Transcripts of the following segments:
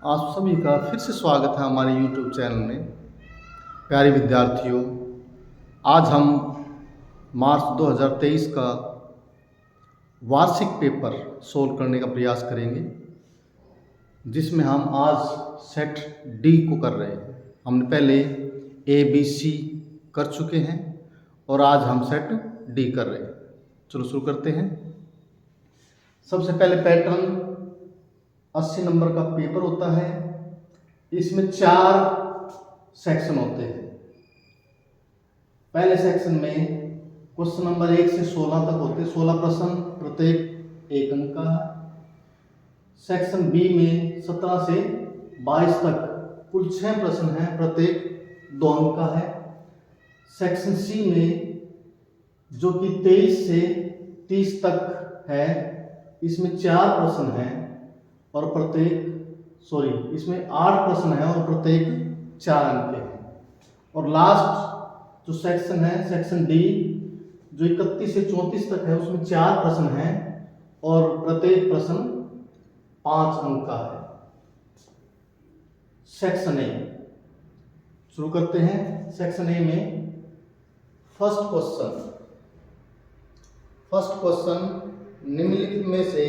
आप सभी का फिर से स्वागत है हमारे YouTube चैनल में। प्यारे विद्यार्थियों, आज हम मार्च 2023 का वार्षिक पेपर सोल्व करने का प्रयास करेंगे, जिसमें हम आज सेट डी को कर रहे हैं। हमने पहले ए बी सी कर चुके हैं और आज हम सेट डी कर रहे हैं। चलो शुरू करते हैं। सबसे पहले पैटर्न 80 नंबर का पेपर होता है। इसमें 4 सेक्शन होते हैं। पहले सेक्शन में क्वेश्चन नंबर 1 से 16 तक होते हैं। 16 प्रश्न, प्रत्येक 1 अंक का है। सेक्शन बी में 17 से 22 तक कुल 6 प्रश्न हैं, प्रत्येक 2 अंक का है। सेक्शन सी में जो कि 23 से 30 तक है, इसमें 4 प्रश्न हैं और इसमें 8 प्रश्न हैं और प्रत्येक 4 अंक के हैं। और लास्ट जो सेक्शन है, सेक्शन डी, जो 31 से 34 तक है, उसमें 4 प्रश्न हैं और प्रत्येक प्रश्न 5 अंक का है। सेक्शन ए शुरू करते हैं। सेक्शन ए में फर्स्ट क्वेश्चन, निम्नलिखित में से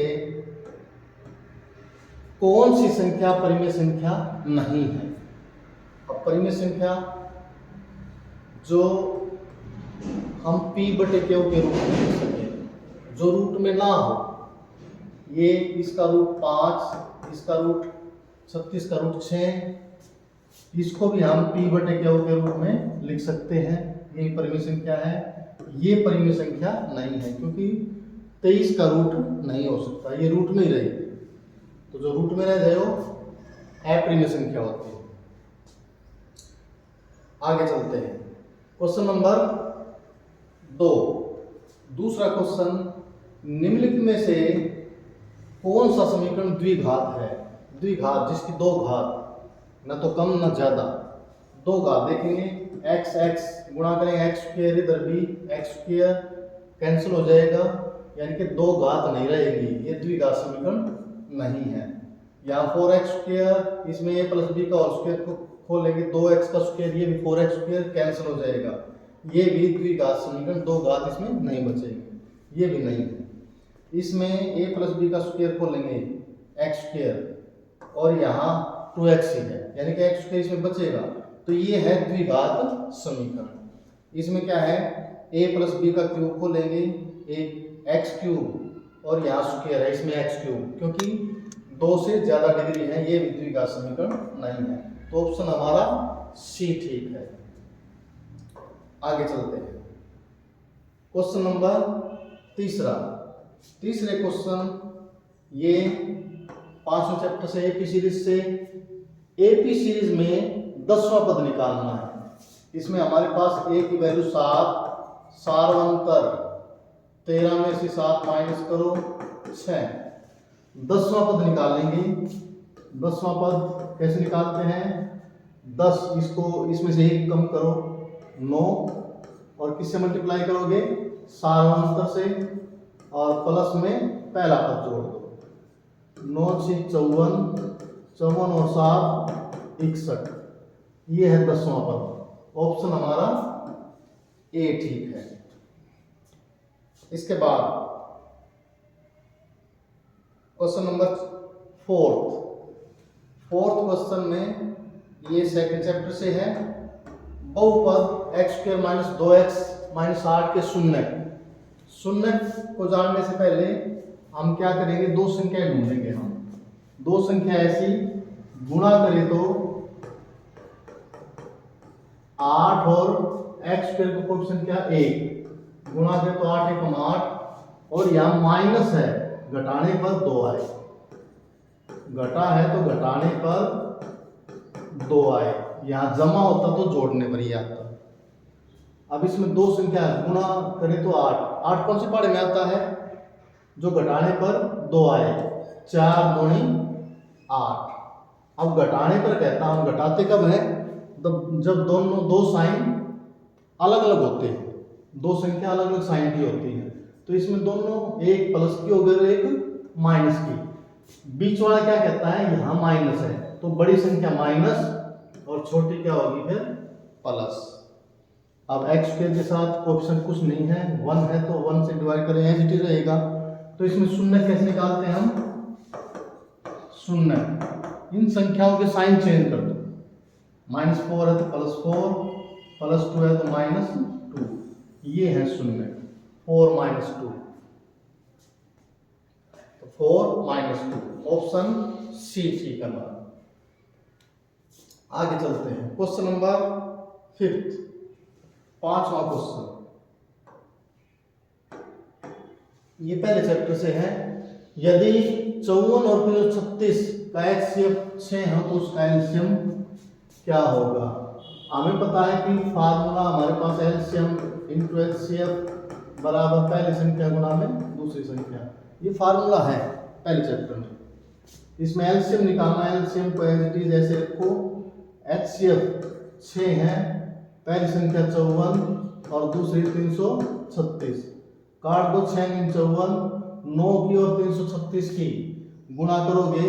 कौन सी संख्या परिमेय संख्या नहीं है। अब परिमेय संख्या जो हम p बटे q के रूप में लिख सकें, जो रूट में ना हो, ये इसका रूट 5, इसका रूट 36 का रूट 6, इसको भी हम p बटे q के रूप में लिख सकते हैं। ये परिमेय संख्या है। ये परिमेय संख्या नहीं है क्योंकि 23 का रूट नहीं हो सकता, ये रूट में ही रहेगी। तो जो रूट में रह जाए वो अपरिमेय संख्या होती है। आगे चलते हैं। क्वेश्चन नंबर 2, दूसरा क्वेश्चन, निम्नलिखित में से कौन सा समीकरण द्विघात है। द्विघात जिसकी 2 घात, न तो कम न ज्यादा, 2 घात देखेंगे। x गुणा करेंगे x स्क्वायर, इधर भी x स्क्वायर कैंसिल हो जाएगा, यानी कि 2 घात नहीं रहेगी। ये द्विघात समीकरण नहीं है। यहाँ 4x स्क्वायर, इसमें a प्लस बी का होल स्क्वायर को खोलेंगे, 2x का स्क्वायर, ये भी 4x स्क्वायर कैंसिल हो जाएगा। ये भी द्विघात समीकरण, 2 घात इसमें नहीं बचेगी, ये भी नहीं है। इसमें a प्लस बी का स्क्वायर खोलेंगे x स्क्वायर और यहाँ 2x ही है, यानी कि x स्क्वायर इसमें बचेगा। तो ये है द्विघात समीकरण। इसमें क्या है, a प्लस बी का क्यूब खोलेंगे, x क्यूब और यहाँ स्क्वायर है, इसमें x क्यूब, क्योंकि 2 से ज्यादा डिग्री है, ये भी द्विघात समीकरण नहीं है। तो ऑप्शन हमारा सी ठीक है। आगे चलते हैं। क्वेश्चन नंबर तीसरे क्वेश्चन, ये 5वें चैप्टर से एपी सीरीज से, एपी सीरीज में 10वां पद निकालना है। इसमें हमारे पास a की वैल्यू 7, सारवंतर 13 में से 7 माइनस करो 6, 10वां पद निकालेंगे। 10वां पद कैसे निकालते हैं, 10 इसको इसमें से 1 कम करो 9, और किससे मल्टीप्लाई करोगे, सारवंतर से, और प्लस में पहला पद जोड़ दो। 9 6 54, 54 और 7 61, ये है 10वां पद। ऑप्शन हमारा ए ठीक है। इसके बाद क्वेश्चन नंबर 4th क्वेश्चन में, ये सेकंड चैप्टर से है। बहुपद x square minus 2x minus 8 के शून्य को जानने से पहले हम क्या करेंगे, 2 संख्याएं ढूंढेंगे। हम 2 संख्या ऐसी गुणा करें तो 8 और x स्क्वायर को कोएफिशिएंट क्या 1, गुणा करें तो 8 1 8, और यहाँ माइनस है, घटाने पर 2 आए, घटा है तो घटाने पर 2 आए। यहाँ जमा होता तो जोड़ने पर ही आता। अब इसमें 2 संख्या गुणा करें तो 8 कौन से पाड़े में आता है, जो घटाने पर 2 आए, 4 दूनी 8। अब घटाने पर कहता हूं, घटाते कब है, जब दोनों 2 साइन अलग अलग होते हैं, 2 संख्या अलग अलग साइन की होती है। तो इसमें दोनों, एक प्लस की हो गई, एक माइनस की, बीच वाला क्या कहता है, यहाँ माइनस है तो बड़ी संख्या माइनस और छोटी क्या होगी फिर प्लस। अब एक्स स्क्वायर के साथ कोएफिशिएंट कुछ नहीं है, 1 है तो 1 से डिवाइड करें एज इट इज रहेगा। तो इसमें शून्य कैसे निकालते हैं हम, शून्य इन संख्याओं के साइन चेंज कर दो, -4 है तो +4, +2 है तो -2, ये है शून्य, 4 - 2, तो 4 - 2 ऑप्शन सी ठीक है हमारा। आगे चलते हैं, क्वेश्चन नंबर 5, पांचवा क्वेश्चन, ये पहले चैप्टर से है। यदि 54 और 36 का HCF 6 है तो उसका एलसीएम क्या होगा। हमें पता है कि फार्मूला हमारे पास एलसीएम इंटू HCF बराबर पहली संख्या गुणा में दूसरी संख्या, ये फार्मूला है पहले चैप्टर में। इसमें एलसीएम निकालना है, एलसीएम को एज इट इज ऐसे रखो, HCF 6 है, पहली संख्या 54 और दूसरी 336, काट दो 6 × 54, 9 की और 336 की गुणा करोगे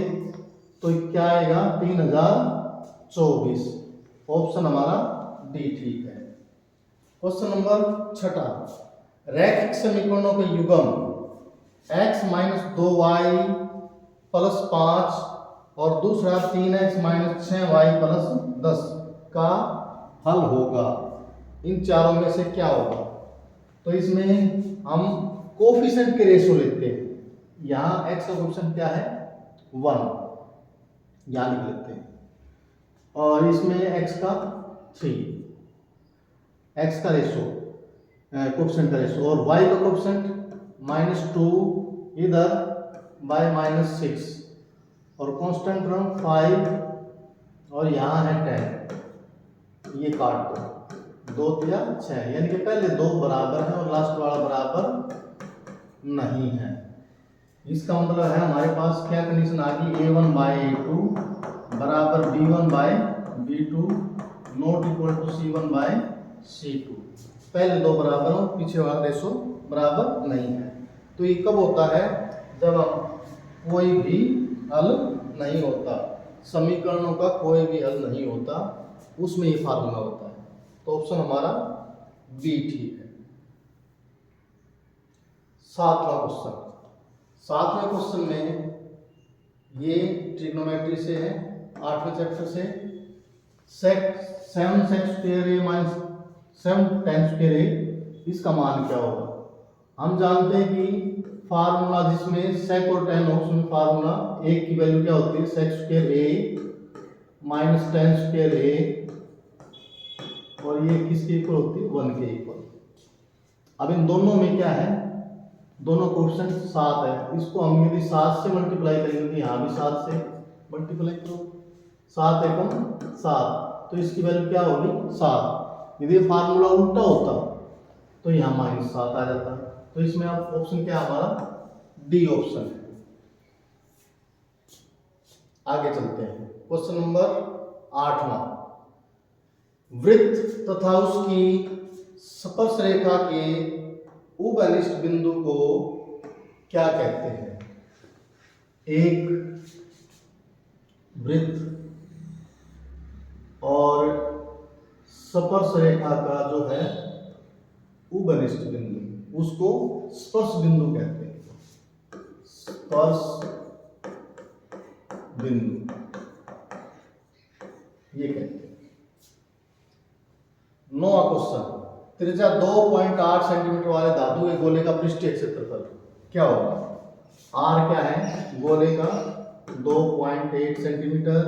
तो क्या आएगा 3024, ऑप्शन हमारा डी ठीक है। क्वेश्चन नंबर 6, रैखिक समीकरणों के युग्म x - 2y + 5 और दूसरा 3x - 6y + 10 का हल होगा, इन चारों में से क्या होगा। तो इसमें हम कोफिशिएंट के रेशो लेते हैं, यहाँ x का कोफिशिएंट क्या है 1, यहाँ लिख लेते हैं, और इसमें x का 3, x का रेशो कोफिशिएंट का रेशो, और y का कोफिशिएंट -2 इधर बाय -6, और कांस्टेंट टर्म 5 और यहाँ है 10, ये काट दो, 2 × 6, यानी कि पहले 2 बराबर है और लास्ट वाला बराबर नहीं है। इसका मतलब है हमारे पास क्या कंडीशन आ गई, A1/A2 बराबर B1/B2 not equal to C1/C2, पहले 2 बराबर हो, पीछे वाला रेशो बराबर नहीं है। तो ये कब होता है, जब हम कोई भी हल नहीं होता, समीकरणों का कोई भी हल नहीं होता, उसमें ये फार्मूला होता है। तो ऑप्शन हमारा बी ठीक है। 7वां क्वेश्चन, 7वें क्वेश्चन में ये ट्रिग्नोमेट्री से है, 8वें चैप्टर से। 7 sec square a - 7 tan square a, इसका मान क्या होगा। हम जानते हैं कि फार्मूला जिसमें sec और tan हो, उसमें फार्मूला a की वैल्यू क्या होती है, sec square a - tan square a, और ये किसके इक्वल होती है 1 के इक्वल। अब इन दोनों में क्या है, दोनों कोफिशिएंट 7 है, इसको हम यदि 7 से मल्टीप्लाई करेंगे तो यहाँ भी 7 से मल्टीप्लाई करो, 7 × 7, तो इसकी वैल्यू क्या होगी 7। यदि फार्मूला उल्टा होता तो यहाँ -7 आ जाता। तो इसमें आप ऑप्शन क्या हमारा डी ऑप्शन है। आगे चलते हैं, क्वेश्चन नंबर 8वां, वृत्त तथा उसकी स्पर्श रेखा के उभयनिष्ठ बिंदु को क्या कहते हैं। एक वृत्त और स्पर्श रेखा का जो है उभयनिष्ठ बिंदु, उसको स्पर्श बिंदु कहते हैं, स्पर्श बिंदु ये कहते हैं। 9वां क्वेश्चन, त्रिज्या 2.8 सेंटीमीटर वाले धातु के गोले का पृष्ठीय क्षेत्रफल क्या होगा। आर क्या है गोले का 2.8 सेंटीमीटर,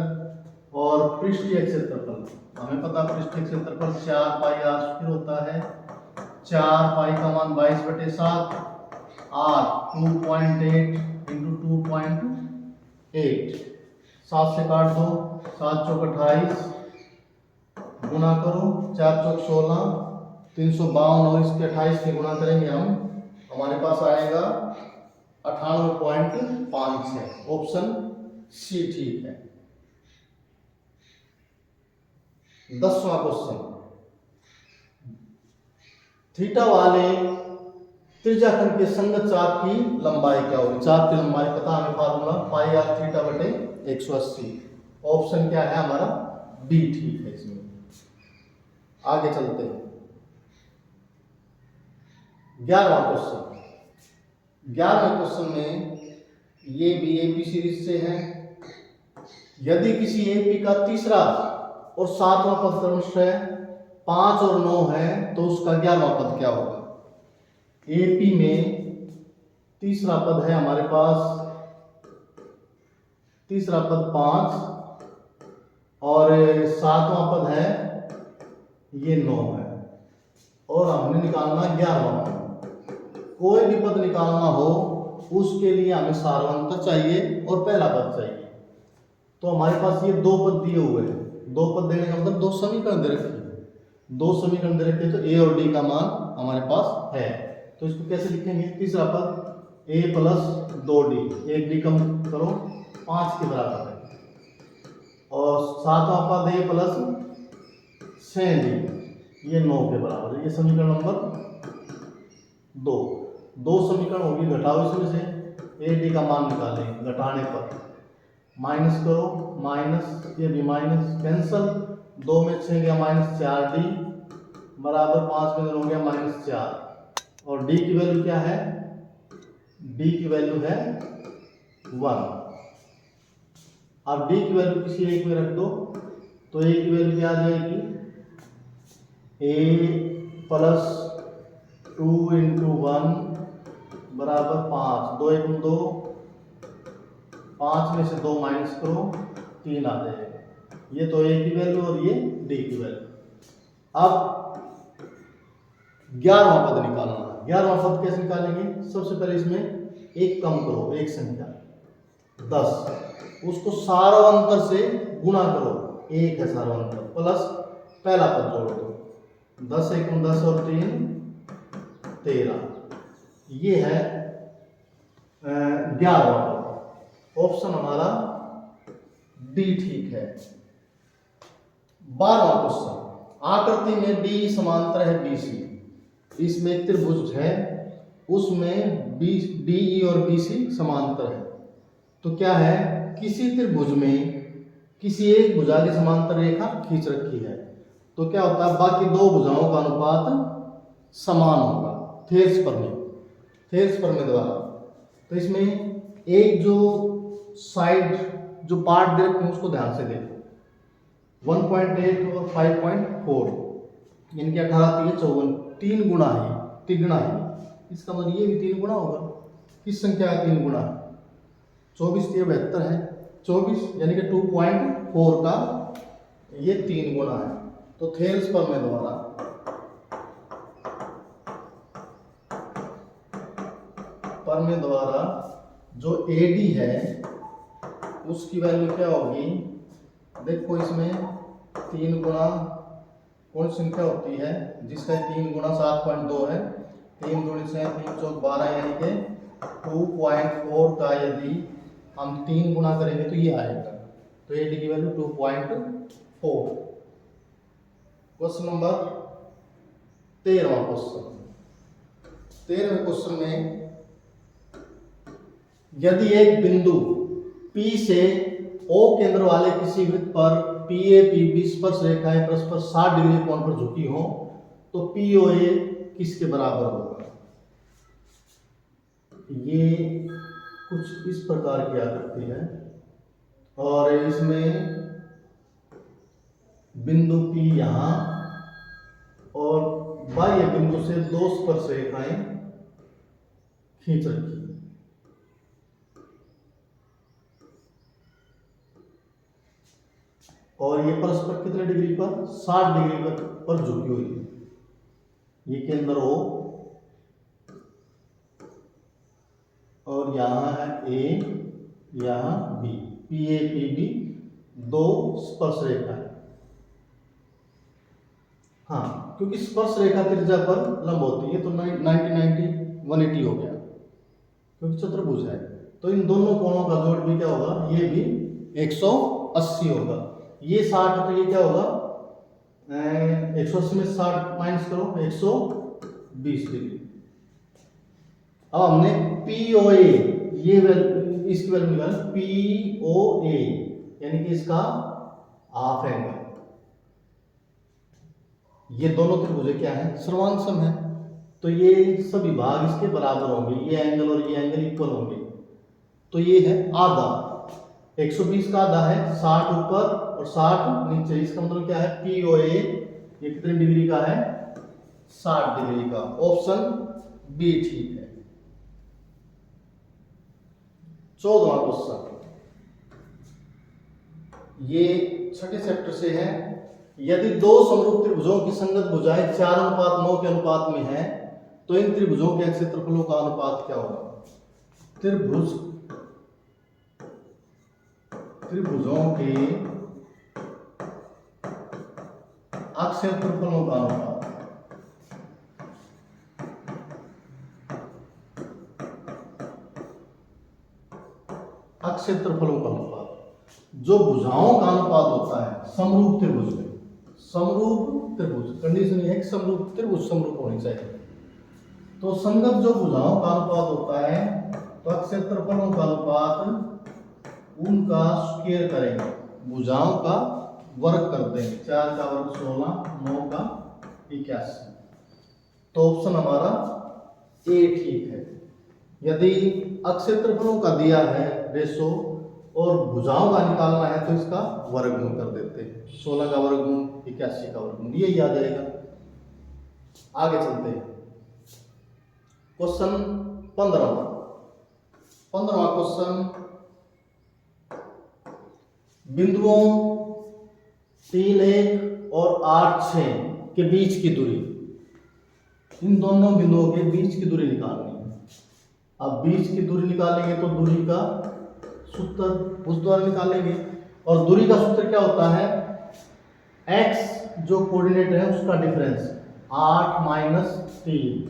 और पृष्ठीय क्षेत्रफल हमें पता, पृष्ठीय क्षेत्रफल 4 पाई r स्क्वायर होता है, 4 पाई का मान 22/7, r 2.8 × 2.8, 7 से काट दो, 7 चौक 28, गुणा करो 4 चौक 16, 352 और इसके 28 के गुणा करेंगे हम, हमारे पास आएगा 98.5 है, ऑप्शन सी ठीक है। 10वां क्वेश्चन, थीटा वाले त्रिज्याखंड के संगत चाप की लंबाई क्या होगी। चाप की लंबाई पता हमें, फार्मूला πr θ/180। ऑप्शन क्या है हमारा? बी ठीक है इसमें। आगे चलते हैं 11वां क्वेश्चन। 11वें क्वेश्चन में ये भी एपी सीरीज से है। यदि किसी एपी का तीसरा और 7वां पद क्रमशः 5 और 9 है तो उसका 11वां पद क्या होगा? एपी में तीसरा पद है हमारे पास, तीसरा पद 5 और 7वां पद है ये 9 है, और हमने निकालना 11वां पद। कोई भी पद निकालना हो उसके लिए हमें सारवंत चाहिए और पहला पद चाहिए। तो हमारे पास ये 2 पद दिए हुए हैं, 2 पद देने का मतलब 2 समीकरण दे रखे हैं, 2 समीकरण दे रखे हैं, तो ए और डी का मान हमारे पास है। तो इसको कैसे लिखेंगे? तीसरा पद a प्लस 2d, 1d कम करो 5 के बराबर है, और 7वां पद a प्लस 6d, ये 9 के बराबर है। ये समीकरण नंबर 2। 2 समीकरण होगी, घटाओ इसमें से ad का मान निकालेंगे, घटाने पर माइनस करो, माइनस ये भी माइनस, कैंसल, 2 में 6 गया माइनस 4d बराबर 5 में हो गया माइनस 4, और d की वैल्यू क्या है? d की वैल्यू है 1। अब d की वैल्यू किसी एक में रख दो तो a की वैल्यू क्या आ जाएगी? a प्लस 2 इंटू 1 बराबर 5, 2 1 2, 5 में से 2 माइनस करो 3 आ जाएगा। ये तो a की वैल्यू और ये d की वैल्यू। अब 11वां पद निकालना है। 11वां पद कैसे निकालेंगे? सबसे पहले इसमें एक कम करो, एक संख्या 10, उसको सारवंतर से गुणा करो, 1 है सारवंतर, प्लस पहला पद जोड़ दो, 10 1 10 और 3 13, ये है 11वां पद। ऑप्शन हमारा डी ठीक है। 12वां क्वेश्चन। आकृति में डी समांतर है बीसी, इसमें एक त्रिभुज है, उसमें डी और बीसी समांतर है। तो क्या है? किसी त्रिभुज में किसी एक भुजा की समांतर रेखा खींच रखी है, तो क्या होता है? बाकी 2 भुजाओं का अनुपात समान होगा थेल्स प्रमेय द्वारा। तो इसमें एक जो साइड जो पार्ट दे रखे हैं उसको ध्यान से देखो, 1.8 और 5.4, इनके 18 3 54, 3 गुना है, तिगुना है। इसका मतलब ये भी 3 गुना होगा। किस संख्या का 3 गुना है? 24 3 72 है, 24 यानी कि 2.4 का ये 3 गुना है। तो थेल्स प्रमेय द्वारा जो AD है उसकी वैल्यू क्या होगी? देखो इसमें 3 गुना कौन संख्या होती है जिसका 3 गुना 7.2 है, 3 गुणित 6 3 चौक 12, यानी कि 2.4 का यदि हम 3 गुना करेंगे तो ये आएगा। तो AD की वैल्यू 2.4। क्वेश्चन नंबर 13वां क्वेश्चन। 13वें क्वेश्चन में यदि एक बिंदु P से O केंद्र वाले किसी वृत्त पर PAPB स्पर्श रेखाएं परस्पर 60 डिग्री कोण पर झुकी हो तो POA किसके बराबर होगा? ये कुछ इस प्रकार की आकृति है, और इसमें बिंदु P यहाँ और बाह्य बिंदु से 2 स्पर्श रेखाएं खींच रखी है। और ये परस्पर कितने डिग्री पर? 60 डिग्री पर झुकी हुई है। ये केंद्र O और यहाँ है A, यहाँ B, PAPB 2 स्पर्श रेखा है। हाँ, क्योंकि स्पर्श रेखा त्रिज्या पर लंब होती है तो 90 90 180 हो गया, क्योंकि चतुर्भुज है। तो इन दोनों कोणों का जोड़ भी क्या होगा? ये भी 180 होगा। ये 60 तो ये क्या होगा? 180 में 60 माइनस करो 120 डिग्री। अब हमने POA ये इसकी वैल्यू निकाल, POA यानी कि इसका हाफ एंगल। ये दोनों त्रिभुज क्या है, सर्वांग है, तो ये सभी भाग इसके बराबर होंगे, ये एंगल और ये एंगल इक्वल होंगे। तो ये है आधा, 120 का आधा है 60 ऊपर और 60 नीचे। इसका मतलब क्या है, POA ये कितने डिग्री का है, 60 डिग्री का। ऑप्शन बी ठीक है। 14वां क्वेश्चन, ये छठे चैप्टर से है। यदि दो समरूप त्रिभुजों की संगत भुजाएं 4:9 के अनुपात में है तो इन त्रिभुजों के क्षेत्रफलों का अनुपात क्या होगा। त्रिभुजों के क्षेत्रफलों का अनुपात, क्षेत्रफलों का अनुपात, जो भुजाओं का अनुपात होता है समरूप त्रिभुज में। समरूप त्रिभुज कंडीशन ये है कि समरूप त्रिभुज समरूप होनी चाहिए। तो संगत जो भुजाओं का अनुपात होता है तो क्षेत्रफलों का अनुपात उनका स्क्वायर करेंगे, भुजाओं का वर्ग कर देंगे। 4 का वर्ग 16, 9 का 81। तो ऑप्शन हमारा ए ठीक है। यदि क्षेत्रफलों का दिया है रेशो और भुजाओं का निकालना है तो इसका वर्गमूल कर देते हैं। 16 का वर्गमूल 81 का वर्गमूल, यही आ जाएगा। आगे चलते हैं। क्वेश्चन 15वां क्वेश्चन, बिंदुओं 3, 1 और 8, 6 के बीच की दूरी, इन दोनों बिंदुओं के बीच की दूरी निकालनी है। अब बीच की दूरी निकालेंगे तो दूरी का सूत्र उस द्वारा निकालेंगे, और दूरी का सूत्र क्या होता है, x जो कोऑर्डिनेट है उसका डिफरेंस 8 - 3,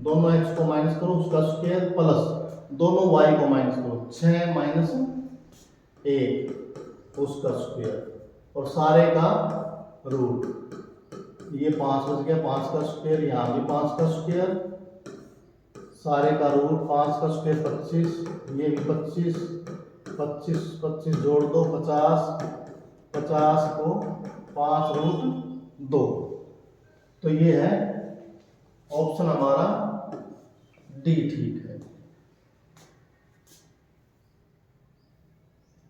दोनों x को माइनस करो उसका स्क्वायर प्लस दोनों y को माइनस करो 6 - 1 उसका स्क्वायर और सारे का रूट। ये 5 बच गया, 5 का स्क्वायर, यहाँ भी 5 का स्क्वायर, सारे का रूट 5 का स्क्वायर 25, ये भी 25, 25 25 जोड़ दो 50, 50 को 5√2। तो ये है ऑप्शन हमारा डी ठीक है।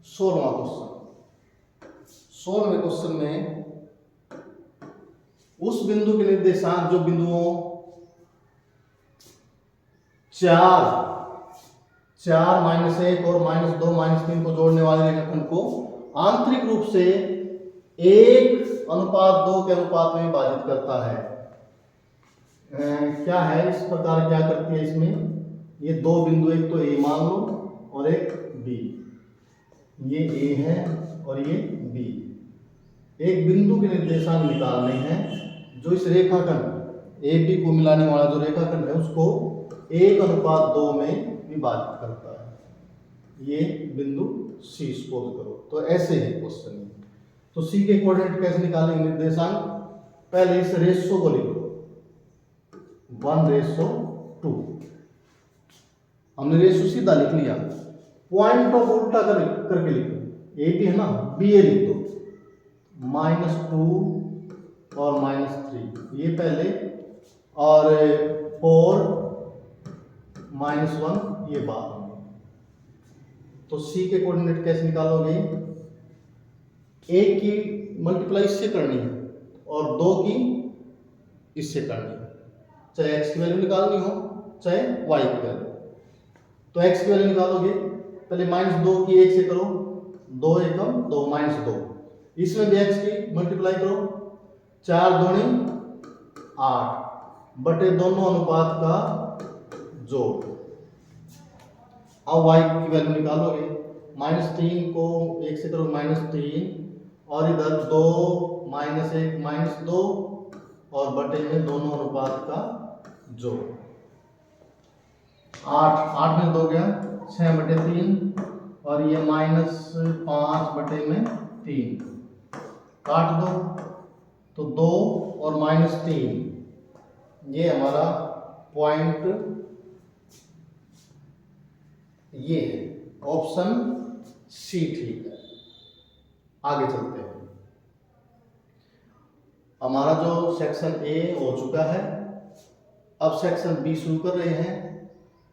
16वां क्वेश्चन, 16वें क्वेश्चन में उस बिंदु के निर्देशांक जो बिंदुओं 4 -1 और -2 -3 को जोड़ने वाले रेखाखंड को आंतरिक रूप से 1:2 के अनुपात में विभाजित करता है। क्या है इस प्रकार, क्या करती है इसमें, ये दो बिंदु, एक तो ए मान लो और एक बी, ये ए है और ये बी। एक बिंदु के निर्देशांक निकालने हैं जो इस रेखाखंड ए बी को मिलाने वाला जो रेखाखंड है उसको 1:2 में विभाजित करता है। ये बिंदु सी सपोज करो। तो ऐसे है क्वेश्चन। तो सी के कोऑर्डिनेट कैसे निकालेंगे निर्देशांक, पहले इस रेशो को लिखो 1:2। हमने रेशो सीधा लिख लिया, पॉइंट ऑफ उल्टा करके लिखो, ए बी है ना, बी ए लिख दो, -2 और -3 ये पहले, और 4 -1 ये बाद में। तो सी के कोऑर्डिनेट कैसे निकालोगे, एक की मल्टीप्लाई इससे करनी है और 2 की इससे करनी है, चाहे x की वैल्यू निकालनी हो चाहे y की वैल्यू। तो x की वैल्यू निकालोगे, पहले -2 की 1 से करो, 2 एकम 2 -2, इसमें भी x की मल्टीप्लाई करो, 4 दूनी 8 बटे दोनों अनुपात का जोड़। अब y की वैल्यू निकालोगे, -3 को 1 से करो -3 और इधर 2 -1 -2 और बटे में दोनों अनुपात का जोड़। 8 में 2 गया 6/3 और ये -5/3 काट दो, तो 2 और -3 ये हमारा पॉइंट ये है, ऑप्शन सी ठीक है। आगे चलते हैं। हमारा जो सेक्शन ए हो चुका है, अब सेक्शन बी शुरू कर रहे हैं।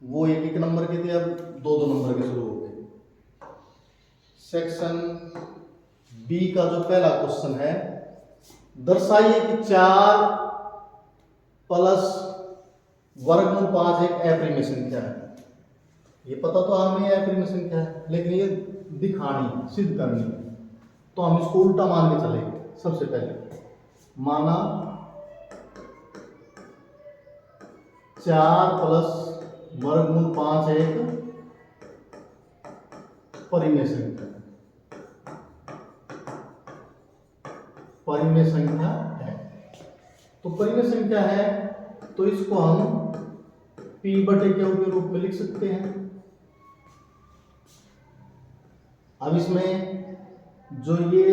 वो एक एक नंबर के थे, अब दो दो नंबर के शुरू हो गए। सेक्शन बी का जो पहला क्वेश्चन है, दर्शाइए कि 4 प्लस वर्गमूल 5 एक अप्रिमेय संख्या है। ये पता तो हमें अप्रिमेय संख्या है, लेकिन ये दिखानी, सिद्ध करनी है, तो हम इसको उल्टा मान के चलेंगे। सबसे पहले माना 4 प्लस वर्गमूल 5 एक परिमेय संख्या है, परिमेय संख्या है। तो परिमेय संख्या है तो इसको हम P बटे Q के रूप में लिख सकते हैं। अब इसमें जो ये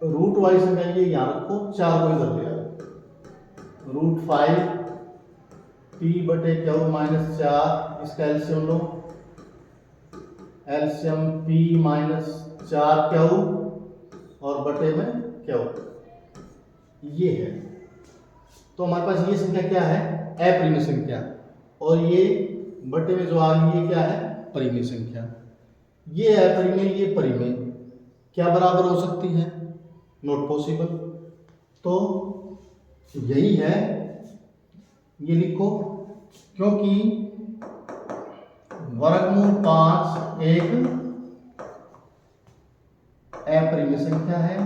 रूट वाली संख्या ये यहां रखो, 4 को इधर ले आओ। रूट 5 P बटे Q माइनस 4, इसका एलसीएम लो, एलसीएम P माइनस 4Q और बटे में Q, ये है। तो हमारे पास ये संख्या क्या है? अप्रिमेय संख्या। और ये बटे में जो आ गई, ये क्या है? परिमेय संख्या। ये है परिमेय, ये परिमेय, क्या बराबर हो सकती है? Not possible. तो यही है, ये लिखो, क्योंकि वर्गमूल 5 एक अपरिमेय संख्या है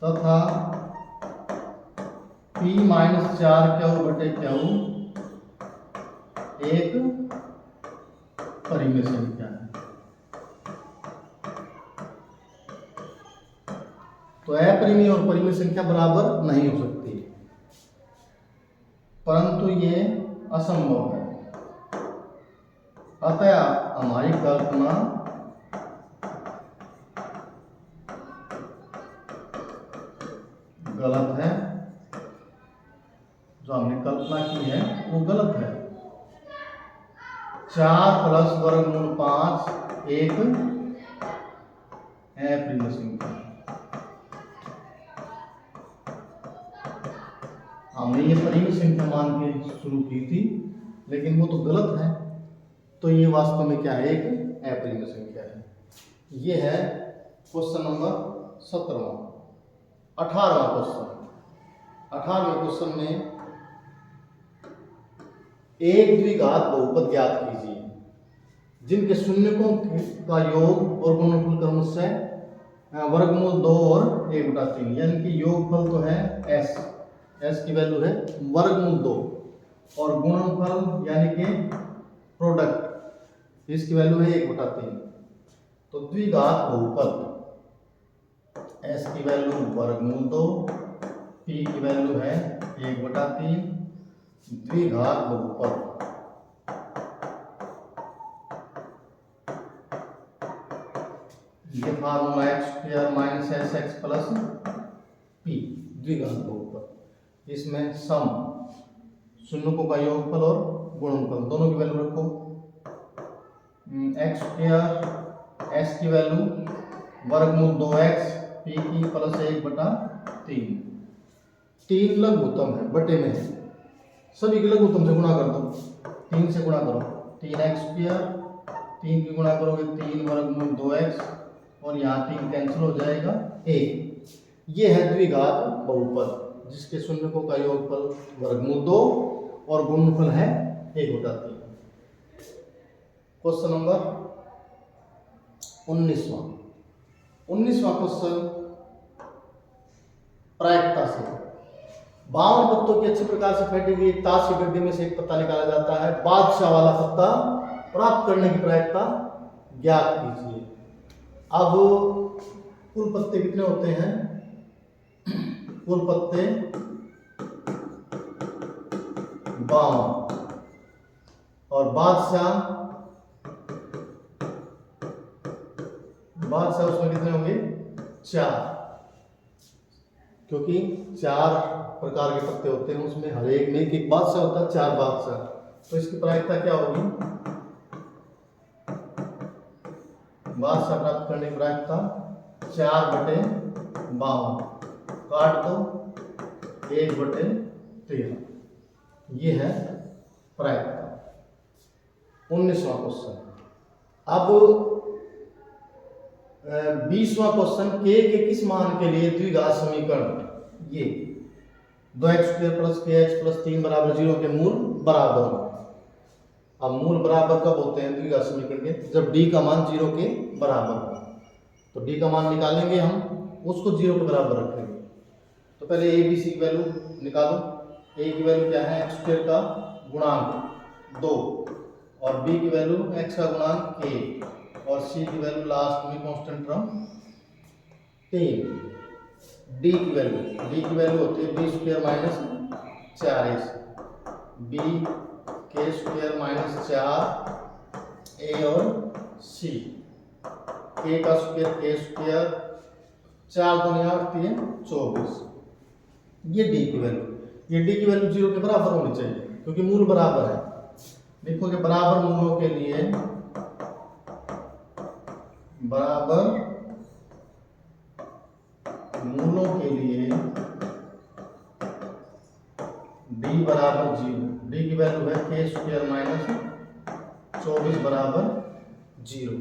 तथा P माइनस 4Q बटे Q एक परिमेय संख्या है। तो अपरिमेय और परिमेय संख्या बराबर नहीं हो सकती, परंतु ये असंभव है। अतः हमारी कल्पना गलत है, जो हमने कल्पना की है वो गलत है। 4 प्लस वर्गमूल 5 एक अप्रिमेय संख्या। हमने ये परिमेय संख्या मान के शुरू की थी, लेकिन वो तो गलत है। तो ये वास्तव में क्या है? एक अप्रिमेय संख्या है। ये है क्वेश्चन नंबर 17वां। 18वां क्वेश्चन। 18वें क्वेश्चन में एक द्विघात बहुपद ज्ञात कीजिए जिनके शून्यकों का योग और गुणनफल क्रमशः वर्गमूल 2 और 1/3, यानी कि योगफल तो है s की वैल्यू है वर्गमूल 2 और गुणनफल यानी कि प्रोडक्ट, इसकी वैल्यू है 1/3। तो द्विघात बहुपद s की वैल्यू वर्गमूल 2, p की वैल्यू है 1/3, द्विघात बहुपद ये formula x² minus sx plus p, द्विघात बहुपद। इसमें सम, शून्यकों का योगफल और गुणनफल दोनों की वैल्यू रखो। x² s की वैल्यू वर्गमूल 2x, p की प्लस 1/3। 3 लघुत्तम है, बटे में है, सभी के लघुत्तम से गुणा कर दो, 3 से गुणा करो, 3x², 3 की गुणा करोगे 3 वर्गमूल 2x और यहाँ 3 कैंसिल हो जाएगा 1। ये है द्विघात बहुपद जिसके शून्यकों का योगफल वर्गमूल 2 और गुणनफल है 1/3। क्वेश्चन नंबर 19वां क्वेश्चन प्रायिकता से। 52 पत्तों की अच्छी प्रकार से फेंटी गई ताश की गड्डी में से एक पत्ता निकाला जाता है। बादशाह वाला पत्ता प्राप्त करने की प्रायिकता ज्ञात कीजिए। अब कुल पत्ते कितने होते हैं? कुल पत्ते 52 और बादशाह उसमें कितने होंगे? 4, क्योंकि 4 प्रकार के पत्ते होते हैं, उसमें हर एक में एक बादशाह होता है, 4 बादशाह। तो इसकी प्रायिकता क्या होगी? बादशाह प्राप्त करने की प्रायिकता 4/52, काट दो 1/13, ये है प्रायिकता। 19वां क्वेश्चन। अब 20वां क्वेश्चन, के किस मान के लिए द्विघात समीकरण, ये 2x² + kx + 3 = 0 के मूल बराबर हो। अब मूल बराबर कब होते हैं द्विघात समीकरण के? जब d का मान 0 के बराबर हो। तो d का मान निकालेंगे हम, उसको 0 के बराबर रखेंगे। तो पहले a b c की वैल्यू निकालो। a की वैल्यू क्या है? x² का गुणांक 2, और b की वैल्यू x का गुणांक k, और c की वैल्यू लास्ट में कांस्टेंट टर्म 3। d की वैल्यू होती है b² - 4ac, b k² - 4 a और c, k का स्क्वायर k², 4 दूनी 8 × 24, ये d की वैल्यू। ये d की वैल्यू 0 के बराबर होनी चाहिए क्योंकि मूल बराबर है। देखोगे बराबर मूलों के लिए d बराबर 0, d की वैल्यू है k² - 24 बराबर 0।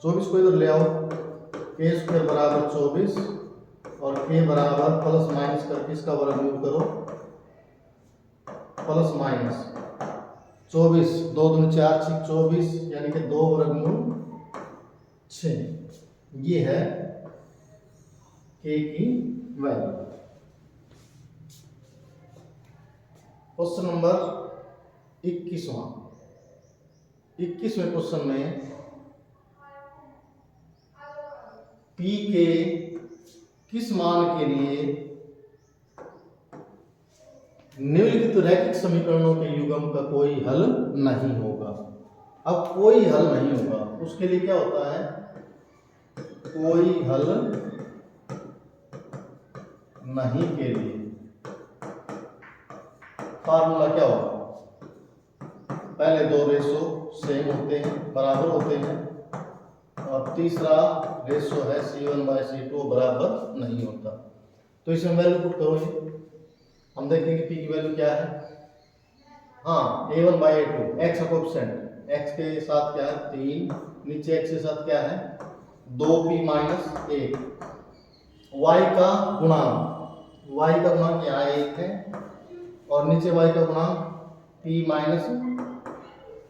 24 को इधर ले आओ, k² बराबर 24 और k बराबर प्लस माइनस करके इसका वर्गमूल करो, प्लस माइनस 24, 2 दूनी 4 6 24, यानी कि 2 वर्गमूल 6। ये है k की वैल्यू। क्वेश्चन नंबर 21वां। 21वें क्वेश्चन में p के किस मान के लिए निम्नलिखित रैखिक समीकरणों के युग्म का कोई हल नहीं होगा। अब कोई हल नहीं होगा, उसके लिए क्या होता है? कोई हल नहीं के लिए फार्मूला क्या होगा? पहले 2 रेशो सेम होते हैं, बराबर होते हैं, और तीसरा रेशो है C1/C2 बराबर नहीं होता। तो इसमें वैल्यू पुट करो। ये हम देखेंगे p की वैल्यू क्या है। हाँ, A1/A2, x का कोएफिशिएंट, x के साथ क्या है 3, नीचे x के साथ क्या है 2p - 1, y का गुणांक यहाँ 1 है, और नीचे y का गुणांक p -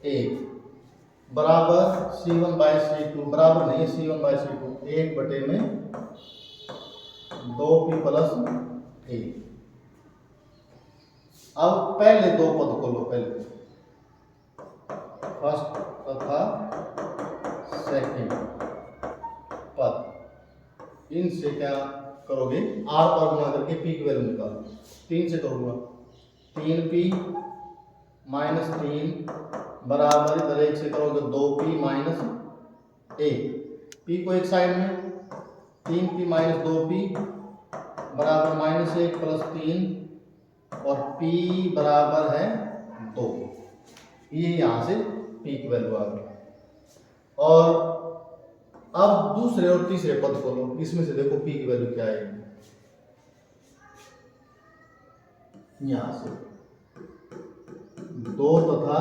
1 बराबर C1/C2, बराबर नहीं है C1/C2, 1/में 2p + 1। अब पहले 2 पद को लो, पहले फर्स्ट तथा सेकंड पद, इनसे क्या करोगे? r पर गुणा करके p की वैल्यू निकालो। 3 से करूंगा, 3p - 3 बराबर, इधर 1 से करोगे 2p - 1, p को एक साइड में, 3p - 2p बराबर -1 + 3, और p बराबर है 2। ये यहां से p की वैल्यू आ गई। और अब दूसरे और तीसरे पद को लो, इसमें से देखो p की वैल्यू क्या आएगी। यहां से 2 तथा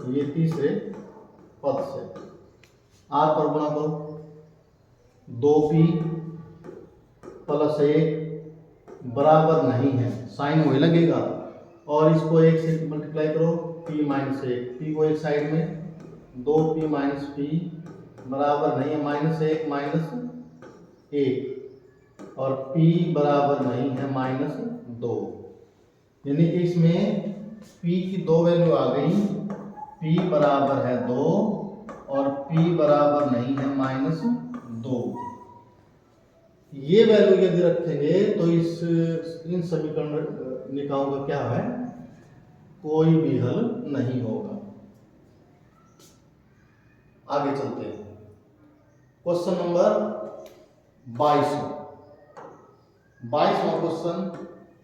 ये तीसरे पद से r पर गुणा करो, 2p + 1 बराबर नहीं है, साइन वही लगेगा, और इसको 1 से मल्टीप्लाई करो, p - 1, p को एक साइड में, 2p - p बराबर नहीं है -1 - 1, और p बराबर नहीं है -2, यानी कि इसमें p की 2 वैल्यू आ गई, p बराबर है 2 और p बराबर नहीं है -2। ये वैल्यू यदि रखेंगे तो इन समीकरण निकायों का क्या है? कोई भी हल नहीं होगा। आगे चलते हैं। क्वेश्चन नंबर 22वां क्वेश्चन,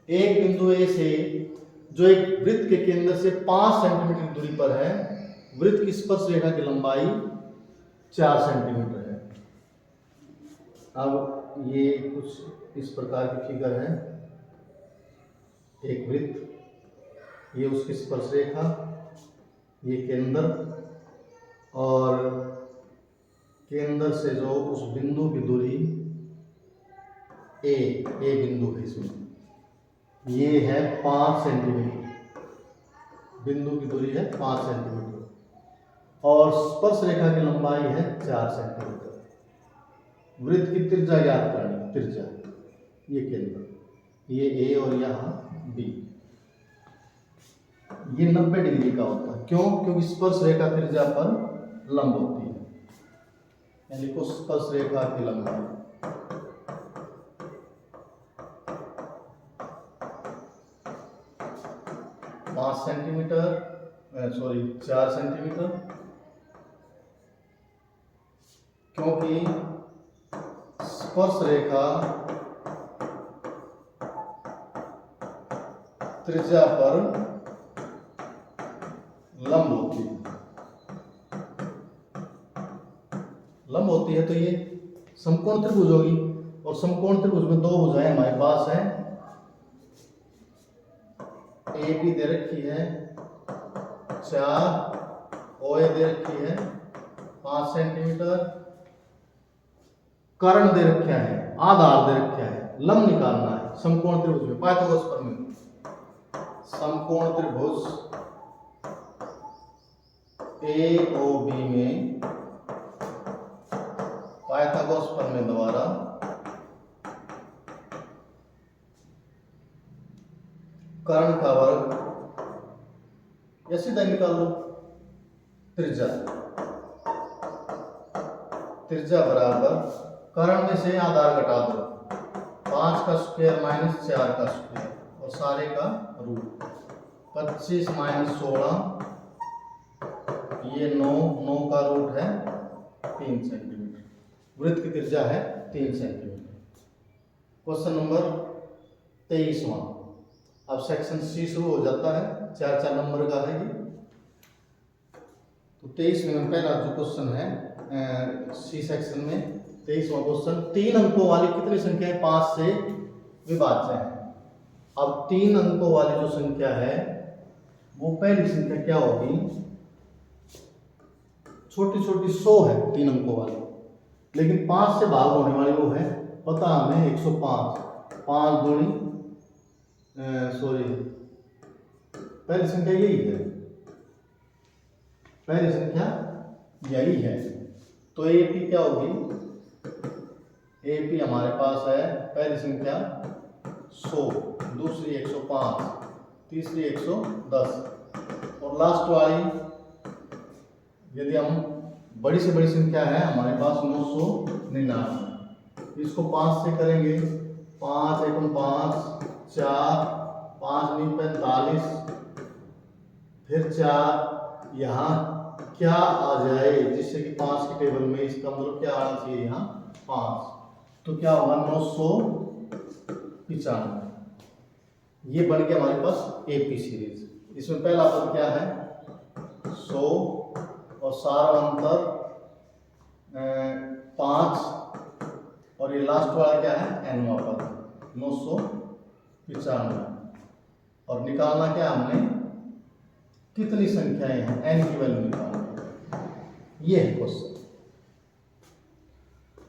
एक बिंदु ए से जो एक वृत्त के केंद्र से 5 सेंटीमीटर दूरी पर है, वृत्त की स्पर्श रेखा की लंबाई 4 सेंटीमीटर है। अब ये कुछ इस प्रकार की फिगर है, एक वृत्त, ये उसकी स्पर्श रेखा, ये केंद्र, और केंद्र से जो उस बिंदु की दूरी ए बिंदु है, इसमें ये है 5 सेंटीमीटर, बिंदु की दूरी है 5 सेंटीमीटर, और स्पर्श रेखा की लंबाई है 4 सेंटीमीटर। वृत्त की त्रिज्या ज्ञात करनी, त्रिज्या, ये केंद्र, ये ए और यहाँ बी, ये 90 डिग्री का होता है। क्यों? क्योंकि स्पर्श रेखा त्रिज्या पर लंब होती है, यानी को स्पर्श रेखा की लंबाई 5 सेंटीमीटर, 4 सेंटीमीटर, क्योंकि स्पर्श रेखा त्रिज्या पर लंब होती है, लंब होती है, तो ये समकोण त्रिभुज होगी, और समकोण त्रिभुज में दो भुजाएं हमारे पास हैं, ए बी दे रखी है 4, ओ ए दे रखी है 5 सेंटीमीटर, कर्ण दे रखा है, आधार दे रखा है, लंब निकालना है समकोण त्रिभुज में, पाइथागोरस प्रमेय, समकोण त्रिभुज ए ओ बी में पाइथागोरस प्रमेय द्वारा कर्ण का वर्ग, या सीधा निकाल लो, त्रिज्या, त्रिज्या बराबर कर्ण में से आधार घटा दो, 5 का स्क्वायर माइनस 4 का स्क्वायर, और सारे का रूट, 25 माइनस 16, ये 9 का रूट है 3 सेंटीमीटर, वृत्त की त्रिज्या है 3 सेंटीमीटर। क्वेश्चन नंबर 23वां, अब सेक्शन सी शुरू हो जाता है, 4 नंबर का है ये। तो 23 में पहला जो क्वेश्चन है सी सेक्शन में, 23वां क्वेश्चन, 3 अंकों वाली कितनी संख्या है 5 से विभाज्य है। अब 3 अंकों वाली जो संख्या है वो पहली संख्या क्या होगी, छोटी छोटी 100 है 3 अंकों वाली, लेकिन 5 से भाग होने वाली वो है, पता हमें 105, 5 दूनी पहली संख्या यही है, पहली संख्या यही है। तो एपी क्या होगी, एपी हमारे पास है पहली संख्या 100, दूसरी 105, तीसरी 110, और लास्ट वाली यदि हम बड़ी से बड़ी संख्या है हमारे पास 999, इसको 5 से करेंगे, 5 एकम 5, 4, 5 नी 45, फिर 4, यहाँ क्या आ जाए जिससे कि 5 के टेबल में इसका मतलब क्या आना चाहिए यहाँ 5, तो क्या होगा 995, ये बन गया हमारे पास एपी सीरीज। इसमें पहला पद क्या है 100, और सारा अंतर 5, और ये लास्ट वाला क्या है एनवा पद 995, और निकालना क्या हमने, कितनी संख्याएं हैं, एन की वैल्यू निकालना, ये है क्वेश्चन।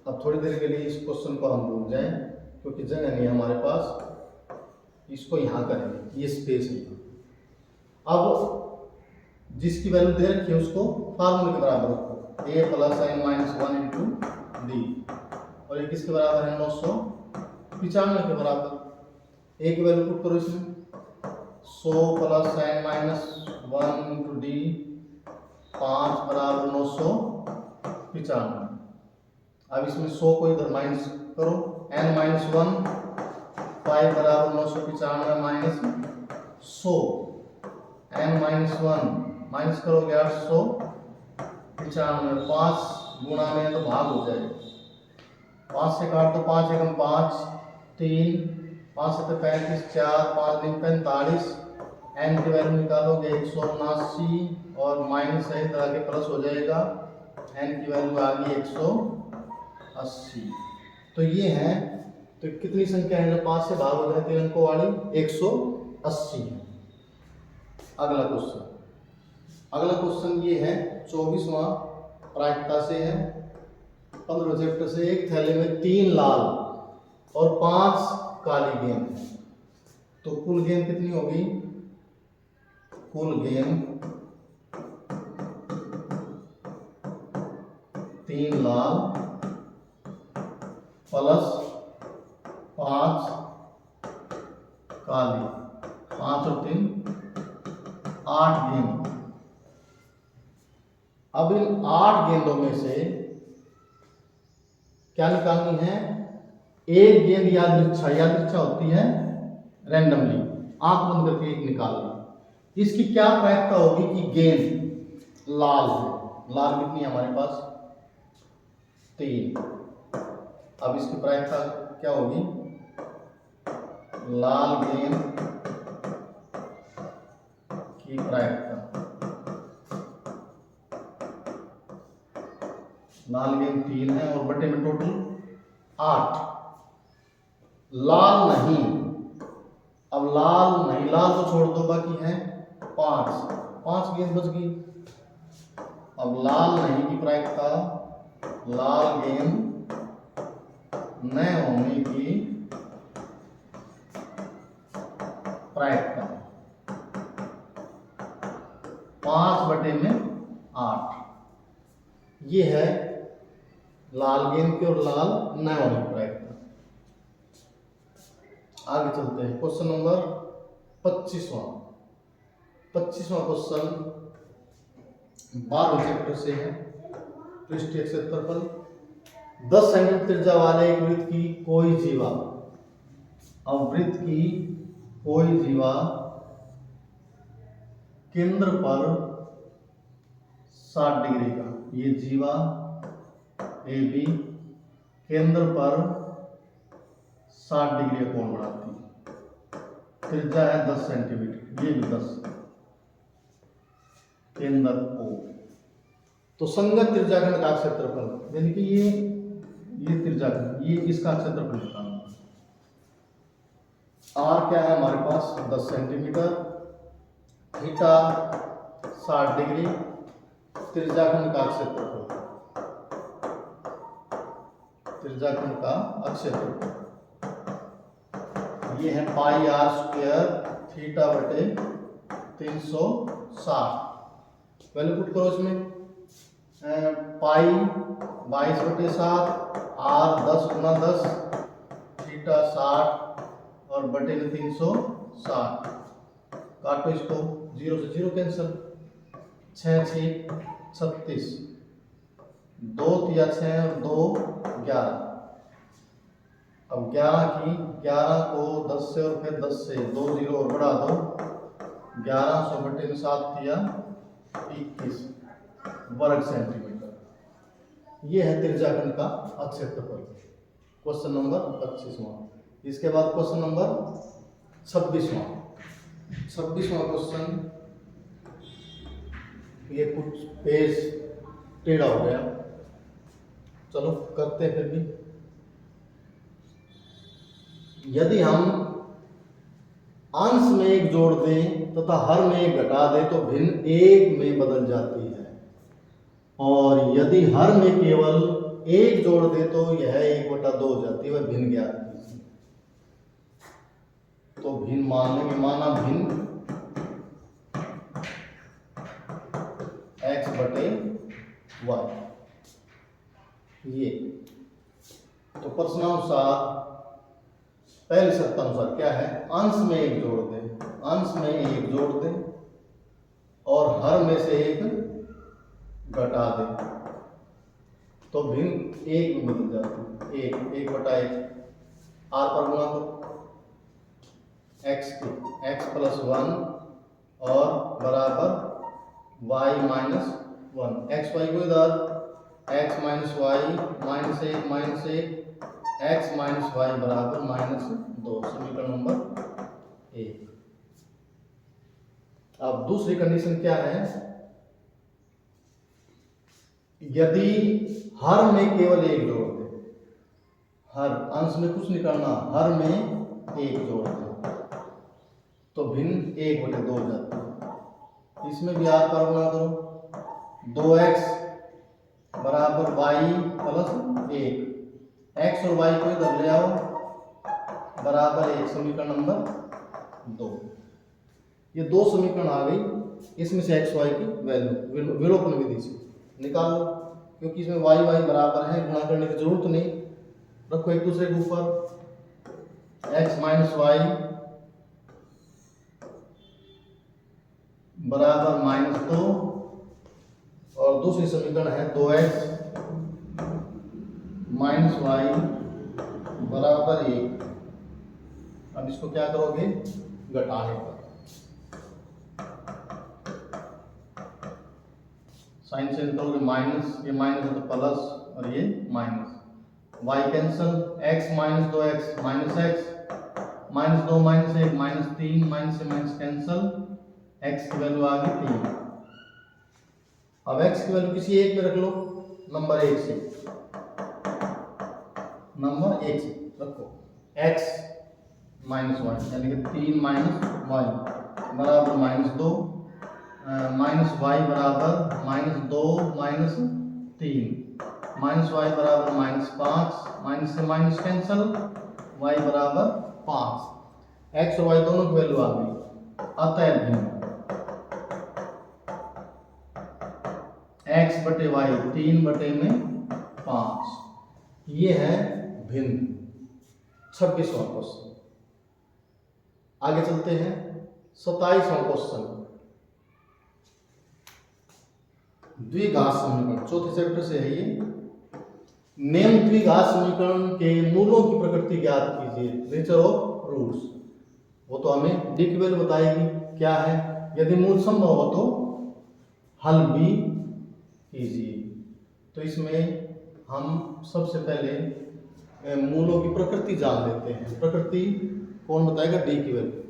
अब थोड़ी देर के लिए इस क्वेश्चन को हम भूल जाएं, क्योंकि जगह नहीं है हमारे पास, इसको यहाँ करेंगे, ये स्पेस है। अब जिसकी वैल्यू दे रखी है उसको फार्मूले के बराबर रखो, a plus n minus 1 into D, और ये किसके बराबर है 995 के बराबर, a की वैल्यू पुट करो इसमें, 100 plus n minus 1 into D, 5 बराबर 995। अब इसमें 100 को इधर माइनस करो, n माइनस 1, 5 बराबर 995 माइनस 100, n माइनस 1 माइनस करोगे 895, 5 गुणा में तो भाग हो जाएगा, 5 से काट दो, 5 एकम 5, 3, 5 7 35, 4, 5 दिन 45, n की वैल्यू निकालोगे 179 और माइनस है इधर आगे प्लस हो जाएगा, n की वैल्यू आ गई 180। तो ये है, तो कितनी संख्या है जो 5 से भाग हो जाती है अंकों वाली? 180 है। अगला क्वेश्चन ये है 24वां, प्रायिकता से है, 15 चैप्टर से। एक थैले में 3 लाल और 5 काली गेंद है, तो कुल गेंद कितनी होगी? कुल गेंद 3 लाल प्लस 5 काली, 5 और 3 8 गेंद। अब इन 8 गेंदों में से क्या निकालनी है? एक गेंद यादृच्छा होती है रैंडमली, आंख बंद करके एक निकालना। इसकी क्या प्रायिकता होगी कि गेंद लाल है, लाल कितनी है हमारे पास? 3। अब इसकी प्रायिकता क्या होगी? लाल गेंद की प्रायिकता, लाल गेंद 3 है और बटे में टोटल 8। लाल नहीं, अब लाल नहीं, लाल तो छोड़ दो, बाकी है 5 गेंद बच गई। अब लाल नहीं की प्रायिकता, लाल गेंद न होने की प्रायिकता 5 बटे में 8। ये है लाल गेंद की और लाल न होने की प्रायिकता। आगे चलते हैं, क्वेश्चन नंबर 25वां क्वेश्चन 12वें चैप्टर से है। पृष्ठीय क्षेत्रफल 10 सेंटीमीटर त्रिज्या वाले एक वृत्त की कोई जीवा, अब वृत्त की कोई जीवा केंद्र पर 60 डिग्री का, ये जीवा ए बी केंद्र पर 60 डिग्री का कोण बनाती है, त्रिज्या है 10 सेंटीमीटर, ये भी 10, केंद्र O। तो संगत त्रिज्याखंड का क्षेत्रफल, यानी कि ये त्रिज्याखंड, ये इसका क्षेत्रफल निकालना। R क्या है हमारे पास? 10 सेंटीमीटर, थीटा 60 डिग्री, त्रिज्याखंड का क्षेत्रफल, त्रिज्याखंड का क्षेत्रफल ये है पाई आर स्क्वायर थीटा बटे 360। वैल्यू पुट करो इसमें, पाई 22 बटे 7, आर 10 गुना 10, थीटा 60 और बटे में 360। काटो इसको, 0 से 0 कैंसिल, 6 6 36, 2 तिया 6 और 2 11। अब 11 को 10 से और फिर 10 से 2 0 और बढ़ा दो, 1100 बटे में 7 तिया 21 वर्ग सेंटीमीटर। ये है त्रिज्याखंड का क्षेत्रफल। क्वेश्चन नंबर 25वां। इसके बाद क्वेश्चन नंबर 26वां क्वेश्चन, ये कुछ पेज टेढ़ा हो गया, चलो करते हैं फिर भी। यदि हम अंश में एक जोड़ दें तथा हर में एक घटा दें तो भिन्न एक में बदल जाती है, और यदि हर में केवल एक जोड़ दे तो यह 1/2 हो जाती है, वह भिन्न ज्ञात कीजिए। तो भिन्न मान लेंगे, माना भिन्न x बटे y, ये तो प्रश्नानुसार पहली शर्त अनुसार क्या है? अंश में एक जोड़ दें, अंश में एक जोड़ दें और हर में से एक घटा दें तो भिन्न एक में बदल जाती है, 1/1 आर पर गुणा करो, x प्लस 1 और बराबर y माइनस 1, x y को इधर x minus y minus 1 x minus y बराबर -2, समीकरण नंबर 1। अब दूसरी कंडीशन क्या है, यदि हर में केवल एक जोड़ दे, हर अंश में कुछ नहीं करना, हर में एक जोड़ दे तो भिन्न 1/2 हो जाता है। इसमें भी आर पार गुणा करो, 2x बराबर वाई प्लस 1, x और y को इधर ले आओ बराबर 1, समीकरण नंबर 2। ये दो समीकरण आ गई, इसमें से x y की वैल्यू विलोपन विधि से निकाल लो, क्योंकि इसमें y y बराबर है, गुणा करने की जरूरत नहीं, रखो एक दूसरे के ऊपर, x माइनस वाई बराबर -2 और दूसरी समीकरण है 2x माइनस वाई बराबर 1। अब इसको क्या करोगे, घटाने पर साइन चेंज करोगे माइनस, ये माइनस है तो प्लस और ये minus, y cancel, x minus 2x minus x, -2 -1 -3, minus से माइनस कैंसल, x की वैल्यू आ गई 3। अब x की वैल्यू किसी एक में रख लो, नंबर 1 से, नंबर 1 से रखो, x माइनस वाई यानी कि 3 माइनस वाई बराबर -2, माइनस वाई बराबर -2 -3, माइनस वाई बराबर -5, माइनस से माइनस कैंसल, y बराबर 5, x और y दोनों की वैल्यू आ गई, अतः भिन्न x बटे y 3/5, ये है भिन्न। 26वां क्वेश्चन। आगे चलते हैं 27वां क्वेश्चन, द्विघात समीकरण, चौथे चैप्टर से है ये। निम्न द्विघात समीकरण के मूलों की प्रकृति ज्ञात कीजिए, नेचर ऑफ रूट्स। वो तो हमें डी की वैल्यू बताएगी क्या है, यदि मूल संभव हो तो हल भी कीजिए। तो इसमें हम सबसे पहले मूलों की प्रकृति जान लेते हैं। प्रकृति कौन बताएगा, डी की वैल्यू,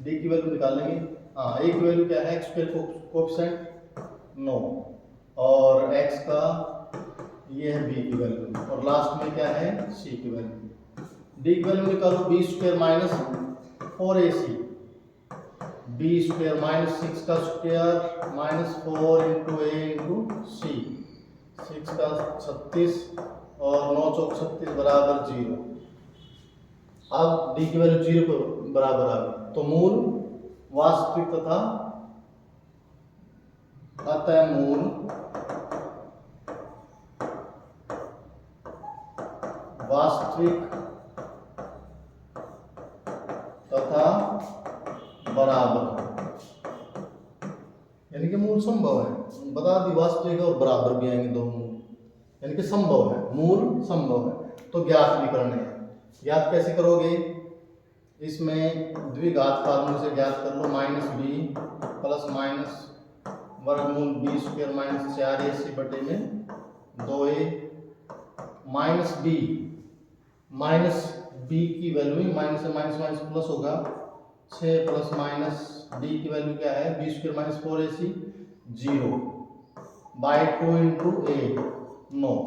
डी की वैल्यू निकालेंगे। हाँ, ए की वैल्यू क्या है, एक्स स्क्वायर कोएफिशिएंट 9 और x का ये है b की वैल्यू और लास्ट में क्या है c की वैल्यू। d की वैल्यू निकालो, b square minus 4ac, b square minus 6 का square minus 4 into a into c, 6 का 36 और 9 चौक 36 बराबर 0। अब d की वैल्यू 0 के बराबर आ गई, तो मूल वास्तविक तथा अतः मूल वास्तविक तथा बराबर, यानी कि मूल संभव है, बता दी वास्तविक और बराबर भी आएंगे दो मूल, यानी कि संभव है, मूल संभव है। तो ज्ञात भी करने हैं। ज्ञात कैसे करोगे, इसमें द्विघात फार्मूले से ज्ञात कर लो, -b प्लस माइनस वर्गमूल b स्क्वायर माइनस 4ac बटे में 2a माइनस b की वैल्यू माइनस से माइनस माइनस प्लस होगा, 6 प्लस माइनस d की वैल्यू क्या है, b square minus 4ac 0 by 2 into a 9,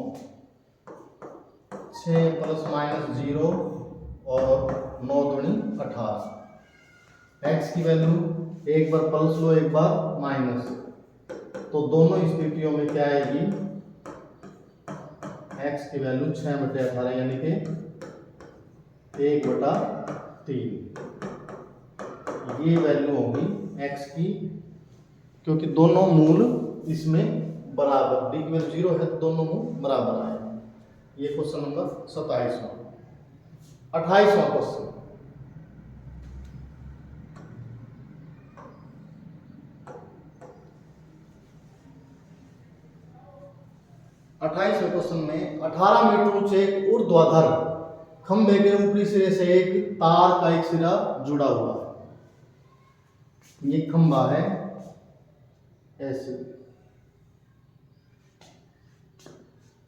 6 plus minus 0 और 9 दूनी 18। x की वैल्यू एक बार प्लस लो एक बार माइनस, तो दोनों स्थितियों में क्या आएगी, x की वैल्यू 6/18 यानी कि 1/3, ये वैल्यू होगी x की, क्योंकि दोनों मूल इसमें बराबर, डी की वैल्यू 0 है तो दोनों मूल बराबर आए। ये क्वेश्चन नंबर 27वां। 28वां क्वेश्चन, क्वेश्चन में 18 मीटर ऊंचे ऊर्ध्वाधर खंभे के ऊपरी सिरे से एक तार का एक सिरा जुड़ा हुआ है। ये खंभा है ऐसे,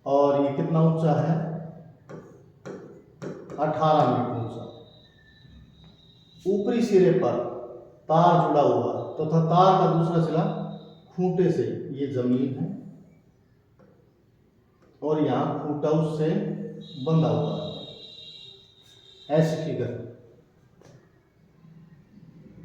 और ये कितना ऊंचा है 18 मीटर ऊंचा। ऊपरी सिरे पर तार जुड़ा हुआ तथा तार का दूसरा सिरा खूंटे से, ये जमीन है और यहाँ खूंटा उससे बंधा हुआ है, ऐसी फिगर।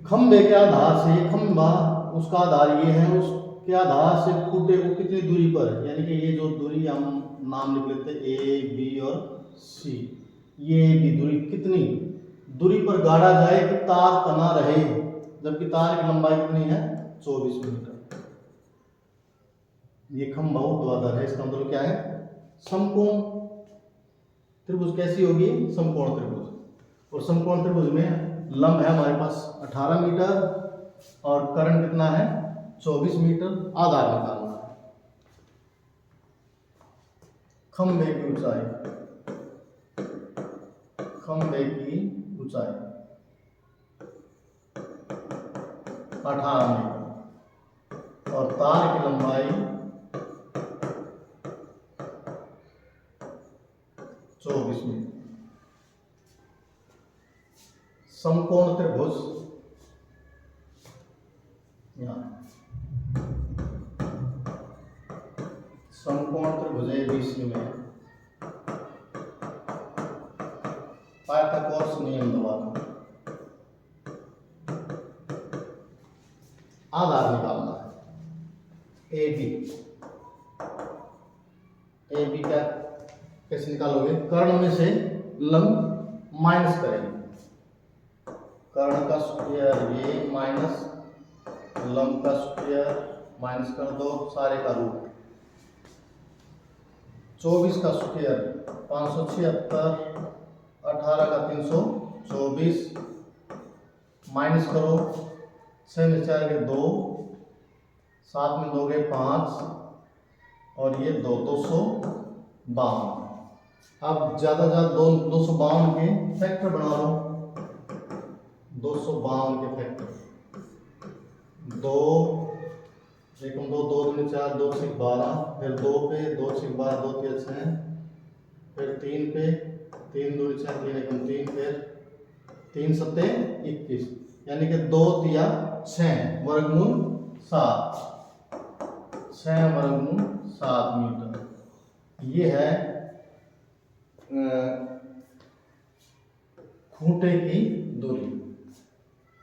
खंबे के आधार से, खंबा उसका आधार ये है, उसके आधार से खूंटे को कितनी दूरी पर, यानी कि ये जो दूरी हम नाम लिख लेते हैं ए बी और सी, ये भी दूरी कितनी दूरी पर गाड़ा जाए कि तार तना रहे, जबकि तार की लंबाई कितनी है 24 मीटर। ये खंबा ऊर्ध्वाधर है, इसका मतलब क्या है, समकोण त्रिभुज कैसी होगी, समकोण त्रिभुज। और समकोण त्रिभुज में लंब है हमारे पास 18 मीटर और कर्ण कितना है 24 मीटर। आधार निकालना है। खंबे की ऊंचाई, खंबे की ऊंचाई 18 मीटर और तार की लंबाई 24 मीटर। समकोण त्रिभुज, समकोण त्रिभुज एबीसी में पाइथागोरस नियम द्वारा आधार निकालना है। ए बी का कैसे निकालोगे, कर्ण में से लंब माइनस करेंगे, कर्ण का स्क्वायर ये माइनस लंब का स्क्वायर माइनस कर दो, सारे का रूट। 24 का स्क्वायर 576, 18 का 324, माइनस करो, 6 में 4 के 2, 7 में 2 के 5 और ये 252। अब ज़्यादा 252 के फैक्टर बना लो, 252 के फैक्टर, 2 एकम 2, 2 दूनी 4, 2 6 12, फिर 2 पे 2 6 12, 2 3 6, फिर 3 पे 3 दूनी 4, 3 एकम 3, फिर 3 सत्ते 21, यानी कि 2 तिया 6 वर्गमूल 7, 6 वर्गमूल 7 मीटर। ये है खूंटे की दूरी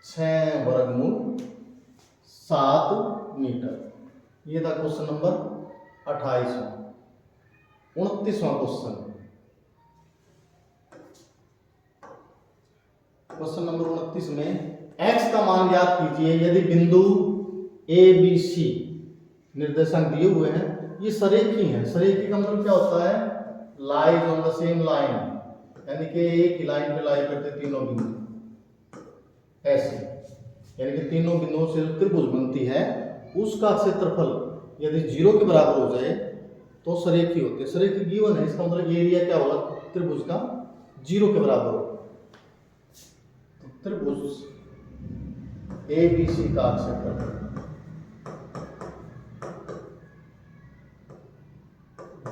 6 वर्गमूल 7 मीटर। ये था क्वेश्चन नंबर 28वां। 29वां क्वेश्चन, क्वेश्चन नंबर 29 में x का मान ज्ञात कीजिए यदि बिंदु ए बी सी निर्देशांक दिए हुए हैं, ये सरेखी हैं। सरेखी का मतलब क्या होता है, lies on the same line, यानी कि एक ही लाइन पे लाई करते तीनों बिंदु, ऐसे, यानी कि तीनों बिंदुओं से त्रिभुज बनती है, उसका क्षेत्रफल यदि 0 के बराबर हो जाए तो सरेखी होते हैं। सरेखी गिवन है, इसका मतलब एरिया क्या होगा त्रिभुज का 0 के बराबर होगा। तो त्रिभुज ए बी सी का क्षेत्रफल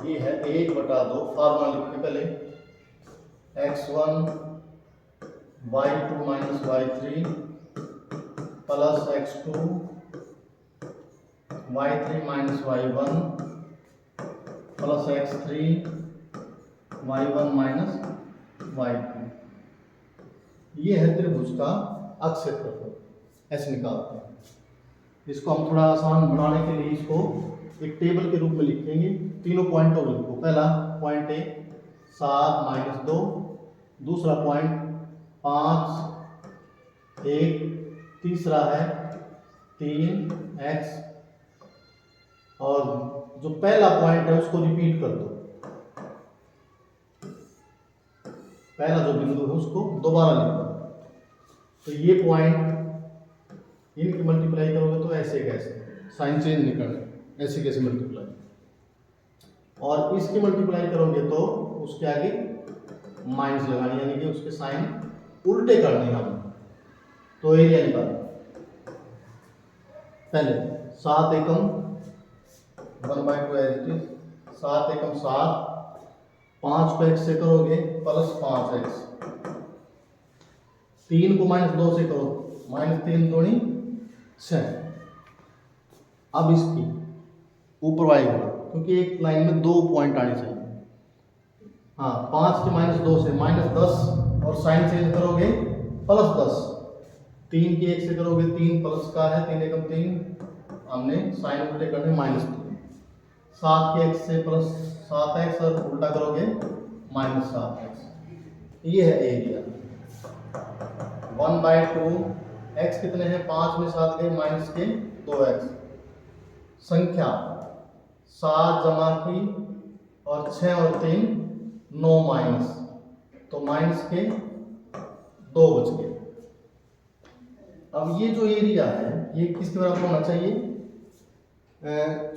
ये है 1/2, फार्मूला लिखिए पहले, x1 y2 minus y3 plus x2 y3 minus y1 plus x3 y1 minus y2। ये है त्रिभुज का अक्ष क्षेत्रफल, ऐसे निकालते हैं। इसको हम थोड़ा आसान बनाने के लिए इसको एक टेबल के रूप में लिखेंगे। तीनों पॉइंटों को लिखो। पहला पॉइंट ए 7 - 2, दूसरा पॉइंट 5 1, तीसरा है 3x, और जो पहला पॉइंट है उसको रिपीट कर दो, पहला जो बिंदु है उसको दोबारा लिखो। तो ये पॉइंट इनकी मल्टीप्लाई करोगे तो ऐसे कैसे, साइन चेंज नहीं करना, ऐसे कैसे मल्टीप्लाई, और इसकी मल्टीप्लाई करोगे तो उसके आगे माइनस लगानी, यानी कि उसके साइन उल्टे करने हम। तो एरिया निकालो। पहले 7 एकम 1/2 एज इट इज, 7 एकम 7, 5 को x से करोगे प्लस 5x, 3 को -2 से करो, -3 दूनी 6। अब इसकी ऊपर वाली होगा, क्योंकि एक लाइन में 2 पॉइंट आने चाहिए। हाँ, 5 के -2 से -10 और साइन चेंज करोगे +10। 3 के 1 से करोगे 3 प्लस का है, 3 एकम 3, हमने साइन उल्टे करने -3। 7 के 1 से +7x और उल्टा करोगे -7x। ये है एरिया 1/2। x कितने हैं, 5 में 7 गए माइनस के 2x। संख्या 7 जमा की और 6 और 3 9 माइनस, तो माइनस के 2 बच गए। अब ये जो एरिया है ये किसके बराबर होना चाहिए,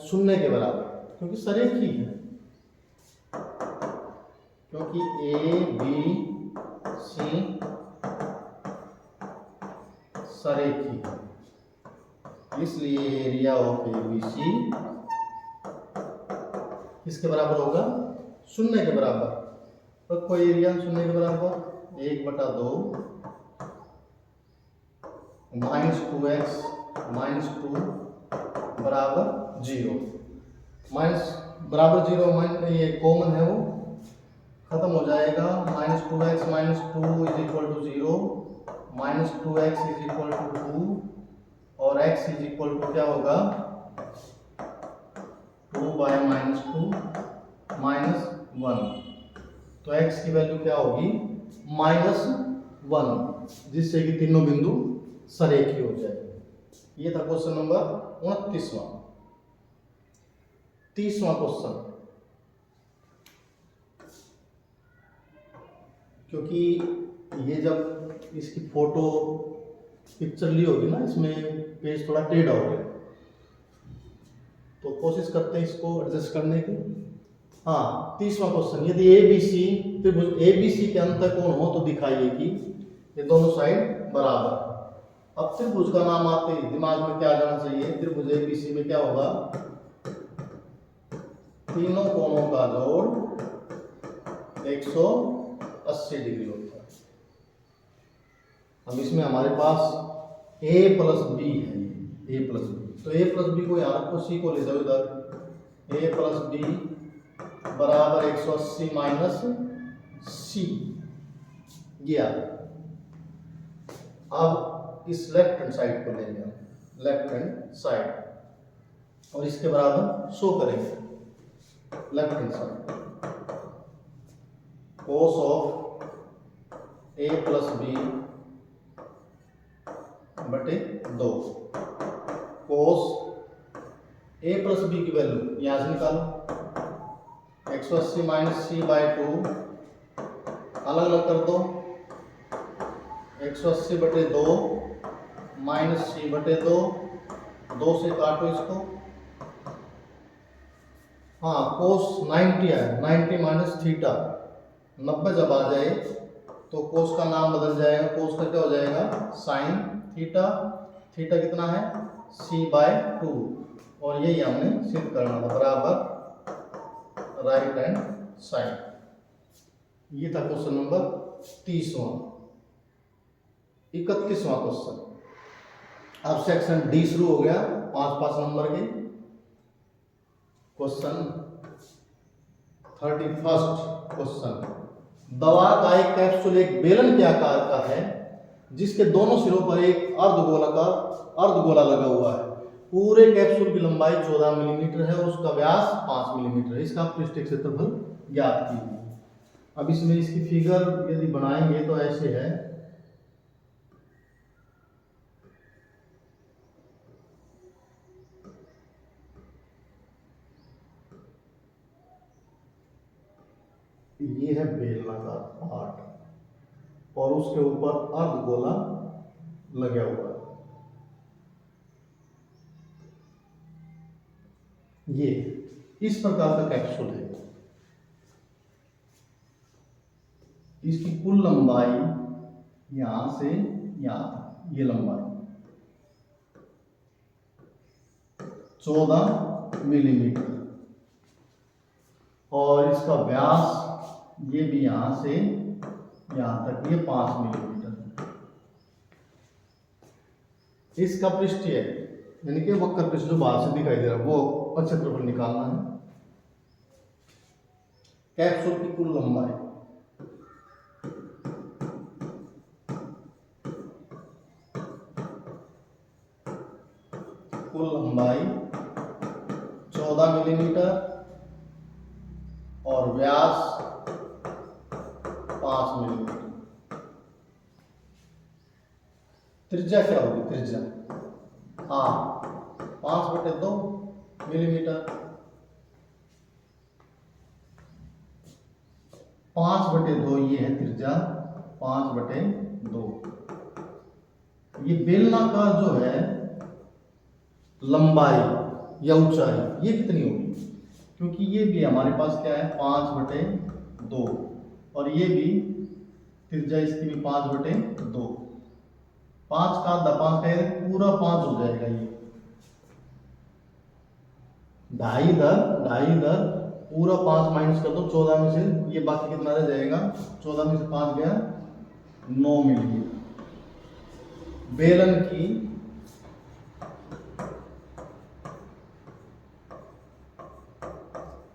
0 के बराबर, क्योंकि सरेख ही है। क्योंकि ए बी सी सरेखी है, इसलिए area of A B C किसके बराबर होगा, 0 के बराबर। तो कोई एरिया 0 के बराबर, 1/2 -2x -2 बराबर 0। माइनस बराबर 0 ये कॉमन है, वो खत्म हो जाएगा। -2x -2 is equal to 0, -2x is equal to 2 और x इज इक्वल टू क्या होगा, 2/-2 -1। तो x की वैल्यू क्या होगी, -1, जिससे कि तीनों बिंदु सरेखी हो जाएगी। ये था क्वेश्चन नंबर 29वां। 30वां क्वेश्चन, क्योंकि ये जब इसकी फोटो पिक्चर ली होगी ना, इसमें पेज थोड़ा टेढ़ा हो गया, तो कोशिश करते हैं इसको एडजस्ट करने की। हाँ, 30वां क्वेश्चन, यदि ए बी सी त्रिभुज ए बी सी के अंत कोण हो तो दिखाइए कि ये दोनों साइड बराबर। अब त्रिभुज का नाम आते ही दिमाग में क्या जाना चाहिए, त्रिभुज ए बी सी में क्या होगा, तीनों कोणों का जोड़ 180 डिग्री होता है। अब इसमें हमारे पास a प्लस बी है, a प्लस बी, तो a प्लस बी को यहाँ रखो, c को ले जाओ इधर, a प्लस बी बराबर 180 माइनस सी गया। अब इस लेफ्ट हैंड साइड को लेंगे, लेफ्ट हैंड साइड, और इसके बराबर शो करेंगे left hand side, cos of a plus b बटे 2। cos a प्लस बी की वैल्यू यहां से निकालो, 180 माइनस सी बाई 2 अलग अलग कर दो, 180 बटे 2 माइनस सी बटे 2, 2 से काटो इसको। हाँ, cos 90 है, 90 माइनस थीटा, 90 जब आ जाए तो cos का नाम बदल जाएगा, cos का क्या हो जाएगा, साइन थीटा। थीटा कितना है, c/2, और यही हमने सिद्ध करना था, बराबर राइट हैंड साइड। ये था क्वेश्चन नंबर 30वां। 31वां क्वेश्चन, अब सेक्शन डी शुरू हो गया, 5 नंबर के क्वेश्चन। 31st क्वेश्चन, दवा का एक कैप्सूल एक बेलन के आकार का है जिसके दोनों सिरों पर एक अर्धगोला लगा हुआ है। पूरे कैप्सूल की लंबाई 14 मिलीमीटर है और उसका व्यास 5 मिलीमीटर है। इसका पृष्ठीय क्षेत्रफल ज्ञात कीजिए। अब इसमें इसकी फिगर यदि बनाएंगे तो ऐसे है, ये है बेलनाकार पार्ट और उसके ऊपर अर्धगोला लगा हुआ है। ये इस प्रकार का कैप्सूल है। इसकी कुल लंबाई यहां से यहां तक, ये लंबाई 14 मिलीमीटर और इसका व्यास ये भी यहां से यहां तक, ये 5 मिलीमीटर है। इसका पृष्ठीय यानी कि वक्र पृष्ठ जो बाहर से दिखाई दे रहा है वो का क्षेत्रफल निकालना है। कैप्सूल की कुल लंबाई, कुल लंबाई 14 मिलीमीटर और व्यास 5 मिलीमीटर। त्रिज्या क्या होगी? त्रिज्या 5/2 मिलीमीटर। 5/2 ये है त्रिज्या, 5/2। ये बेलनाकार जो है लंबाई या ऊंचाई ये कितनी होगी? क्योंकि ये भी हमारे पास क्या है 5/2 और ये भी त्रिज्या इसकी भी 5/2। 5 का आधा 5 का पूरा 5 हो जाएगा। ये ढाई इधर पूरा 5 माइनस कर दो 14 में से, ये बाकी कितना रह जाएगा? 14 में से 5 गया 9 मिलीमीटर। बेलन की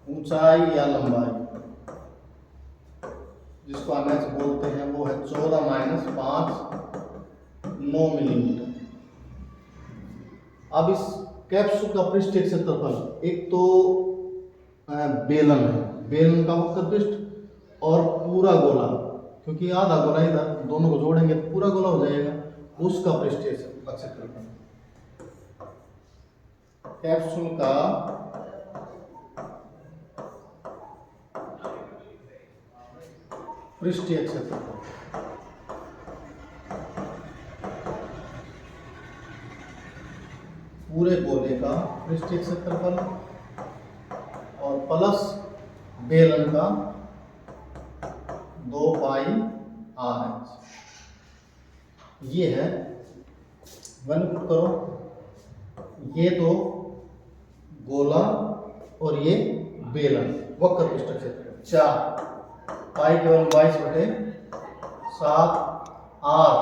ऊंचाई या लंबाई जिसको हम ऐसे बोलते हैं वो है 14 माइनस 5 9 मिलीमीटर। अब इस कैप्सूल का पृष्ठीय क्षेत्रफल, एक तो बेलन है, बेलन का वक्र पृष्ठ और पूरा गोला, क्योंकि आधा गोला इधर, दोनों को जोड़ेंगे तो पूरा गोला हो जाएगा, उसका पृष्ठीय क्षेत्रफल। कैप्सूल का पृष्ठीय क्षेत्रफल पूरे गोले का पृष्ठीय क्षेत्रफल और प्लस बेलन का 2πr। ये है, वन पुट करो, ये तो गोला और ये बेलन वक्र पृष्ठ क्षेत्र 4 पाई केवल 22/7 r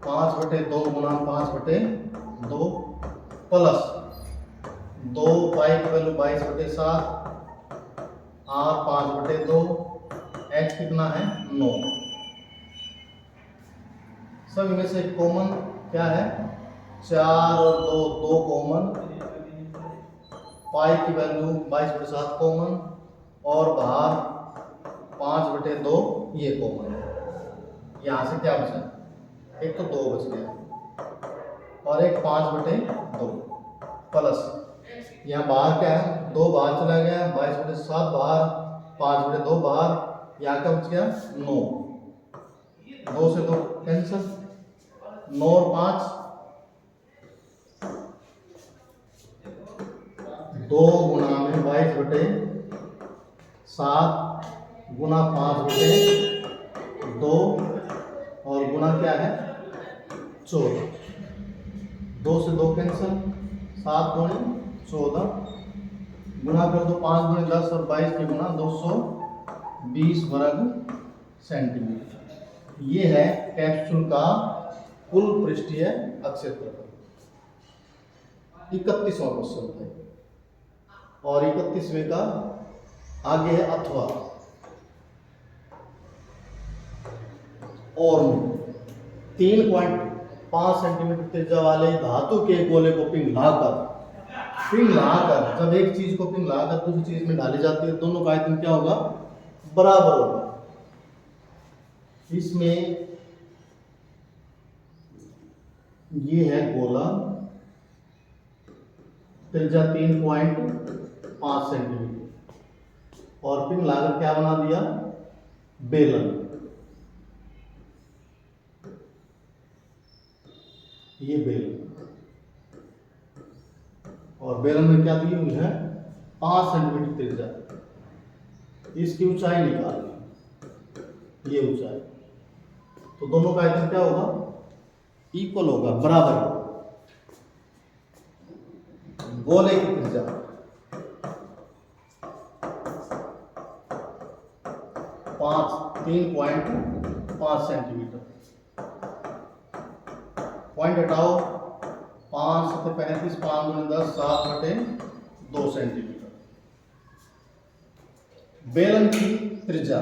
5/2 गुना 5/2 प्लस 2 पाई केवल 22/7 r 5/2 h कितना है 9। सब में से कॉमन क्या है? 4 और 2 कॉमन, पाई की वैल्यू 22/7 कॉमन और बाहर 5/2 ये कॉमन। यहाँ से क्या बचा? एक तो 2 बच गया और एक 5/2 प्लस यहाँ बाहर क्या है 2 बाहर चला गया, 22/7 बाहर, 5/2 बाहर, यहाँ का बच गया 9। 2 से 2 कैंसिल, 9 और 5 2 गुना में 22/7 गुना 5/2 और गुना क्या है 14। 2 से 2 कैंसिल, 7 दूनी 14 गुना कर दो 5 दूनी 10 और 22 के गुना 220 वर्ग सेंटीमीटर। ये है कैप्सूल का कुल पृष्ठीय क्षेत्रफल। 31वां क्वेश्चन है और 31वें का आगे है अथवा। और 3.5 सेंटीमीटर त्रिज्या वाले धातु के गोले को पिघलाकर जब एक चीज को पिघलाकर दूसरी चीज में डाली जाती है, दोनों का आयतन क्या होगा? बराबर होगा। इसमें ये है गोला, त्रिज्या 3.5 सेंटीमीटर और पिघलाकर क्या बना दिया? बेलन। ये बेलन और बेलन में क्या दी हुई है? 5 सेंटीमीटर त्रिज्या। इसकी ऊंचाई निकालनी, ये ऊंचाई, तो दोनों का आयतन क्या होगा? इक्वल होगा, बराबर होगा। गोले की त्रिज्या 3.5 सेंटीमीटर। पॉइंट हटाओ, 5 सत्ते 35, 5 दूनी 10, 7/2 सेंटीमीटर। बेलन की त्रिज्या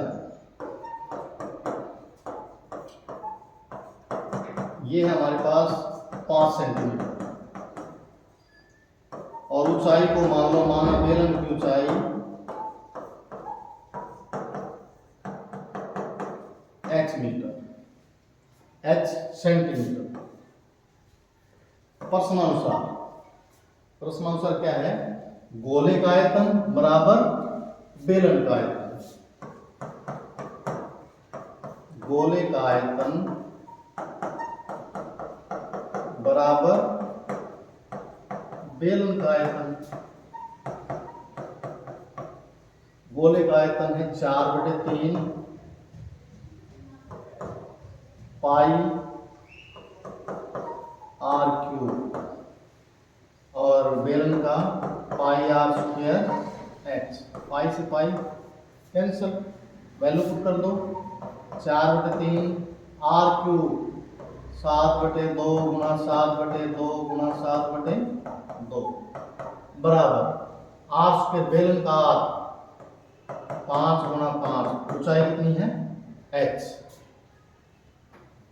ये है हमारे पास 5 सेंटीमीटर और ऊंचाई को मान लो, माना बेलन की ऊंचाई h मीटर, h सेंटीमीटर। प्रश्नानुसार क्या है? गोले का आयतन बराबर बेलन का आयतन। गोले का आयतन बराबर बेलन का आयतन। गोले का आयतन है 4/3 पाई r³ और बेलन का पाई r² h। पाई से पाई कैंसल, वैल्यू पुट कर दो। 4/3 r³ 7/2 गुणा 7/2 गुणा 7/2 बराबर r² बेलन का r 5 गुणा 5, ऊंचाई कितनी है h।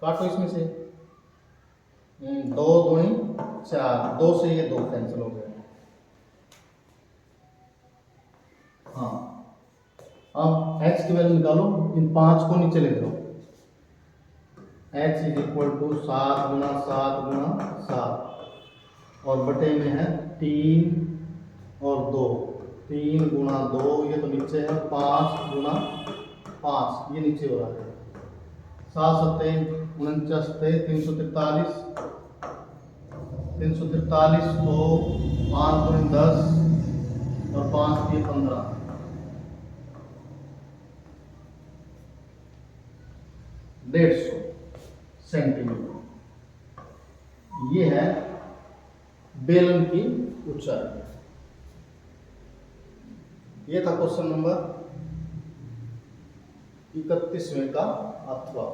काटो इसमें से 2 दूनी 4, 2 से ये 2 कैंसिल हो गया। हाँ, अब h की वैल्यू निकालो, इन 5 को नीचे ले लो। h = 7 गुणा 7 गुणा 7 और बटे में है 3 और 2, 3 गुणा 2 ये तो नीचे है, 5 गुणा 5 ये नीचे हो रहा है। 7 सत्ते 49 343, 343 तो 5 दूनी 10 और 5 दिए 15, 150 सेंटीमीटर। ये है बेलन की ऊंचाई। ये था क्वेश्चन नंबर 31वें का अथवा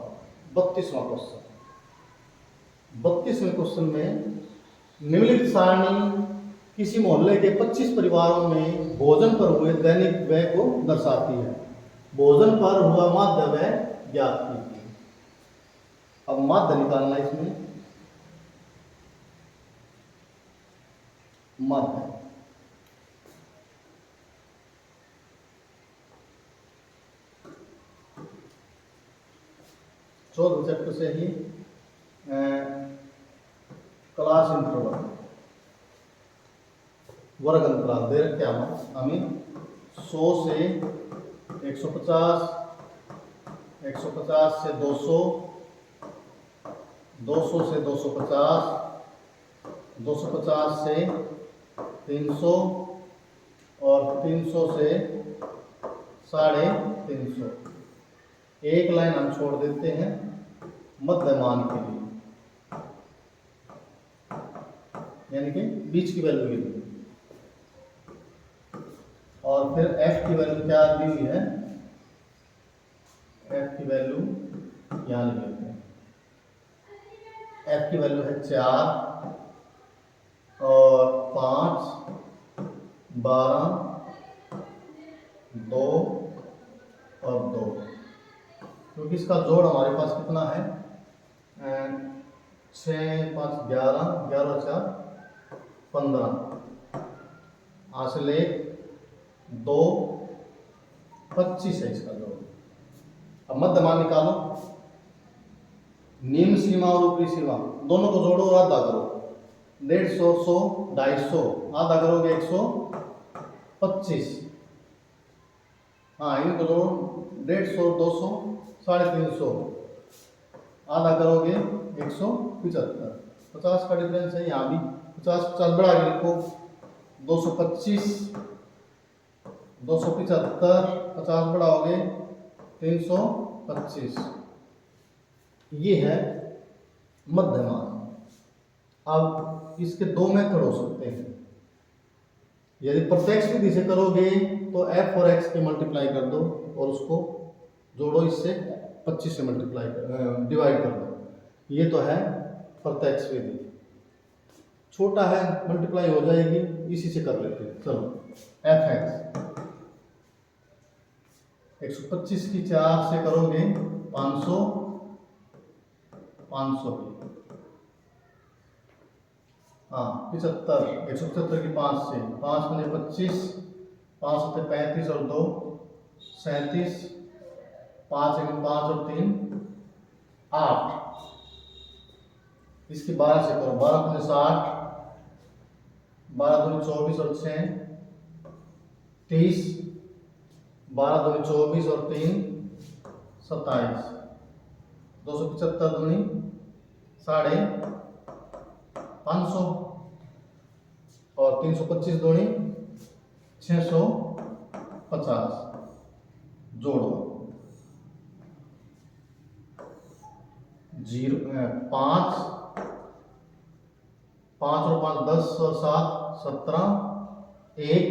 32वां क्वेश्चन। 32वें क्वेश्चन में निम्नलिखित सारणी किसी मोहल्ले के 25 परिवारों में भोजन पर हुए दैनिक व्यय को दर्शाती है। भोजन पर हुआ माध्य व्यय ज्ञात कीजिए। अब माध्य निकालना, इसमें माध्य 14 चैप्टर से ही क्लास इंटरवल वर्ग अंतराल दे रखे हमें 100 से 150, 150 से 200, 200 से 250, 250 से 300 और 300 से 350। एक लाइन हम छोड़ देते हैं मध्यमान के लिए, यानी कि बीच की वैल्यू के लिए। और फिर f की वैल्यू क्या दी हुई है? f की वैल्यू यहाँ लिख लेते हैं। f की वैल्यू है 4 और 5, 12, 2 और 2, क्योंकि इसका जोड़ हमारे पास कितना है 6, 5, 11, 11, 4, 15, हासिल 1, 2, 25 है इसका जोड़। अब मध्यमान निकालो। निम्न सीमा और ऊपरी सीमा दोनों को जोड़ो और आधा करो। 150, 100, 250, आधा करोगे 125। हाँ, इनको जोड़ो 150, 200, 350, आधा करोगे 175। 50 का डिफरेंस है, यहाँ भी 50 बढ़ा के लिखो। 225, 275, 50 बढ़ाओगे 325। ये है मध्यमान। अब इसके दो मेथड हो सकते हैं। यदि प्रत्यक्ष विधि से करोगे तो f और x के मल्टीप्लाई कर दो और उसको जोड़ो, इससे 25 से मल्टीप्लाई डिवाइड कर दो। ये तो है प्रत्यक्ष विधि। छोटा है मल्टीप्लाई हो जाएगी, इसी से कर लेते हैं। चलो एफ एक्स 125 की 4 से करोगे 500 की, हाँ 75, 175 की 5 से, 5 बने 25, 5 होते 35 और 2 37, 5 एक 5 और 3 8, इसकी 12 से करो, 12 बने 60, 12 दूनी 24 और 6 30, 12 दूनी 24 और 3 27, 275 दूनी 550 और 325 दूनी 650, जोड़ो 0 5 5 और 5 10 और 7 17, 1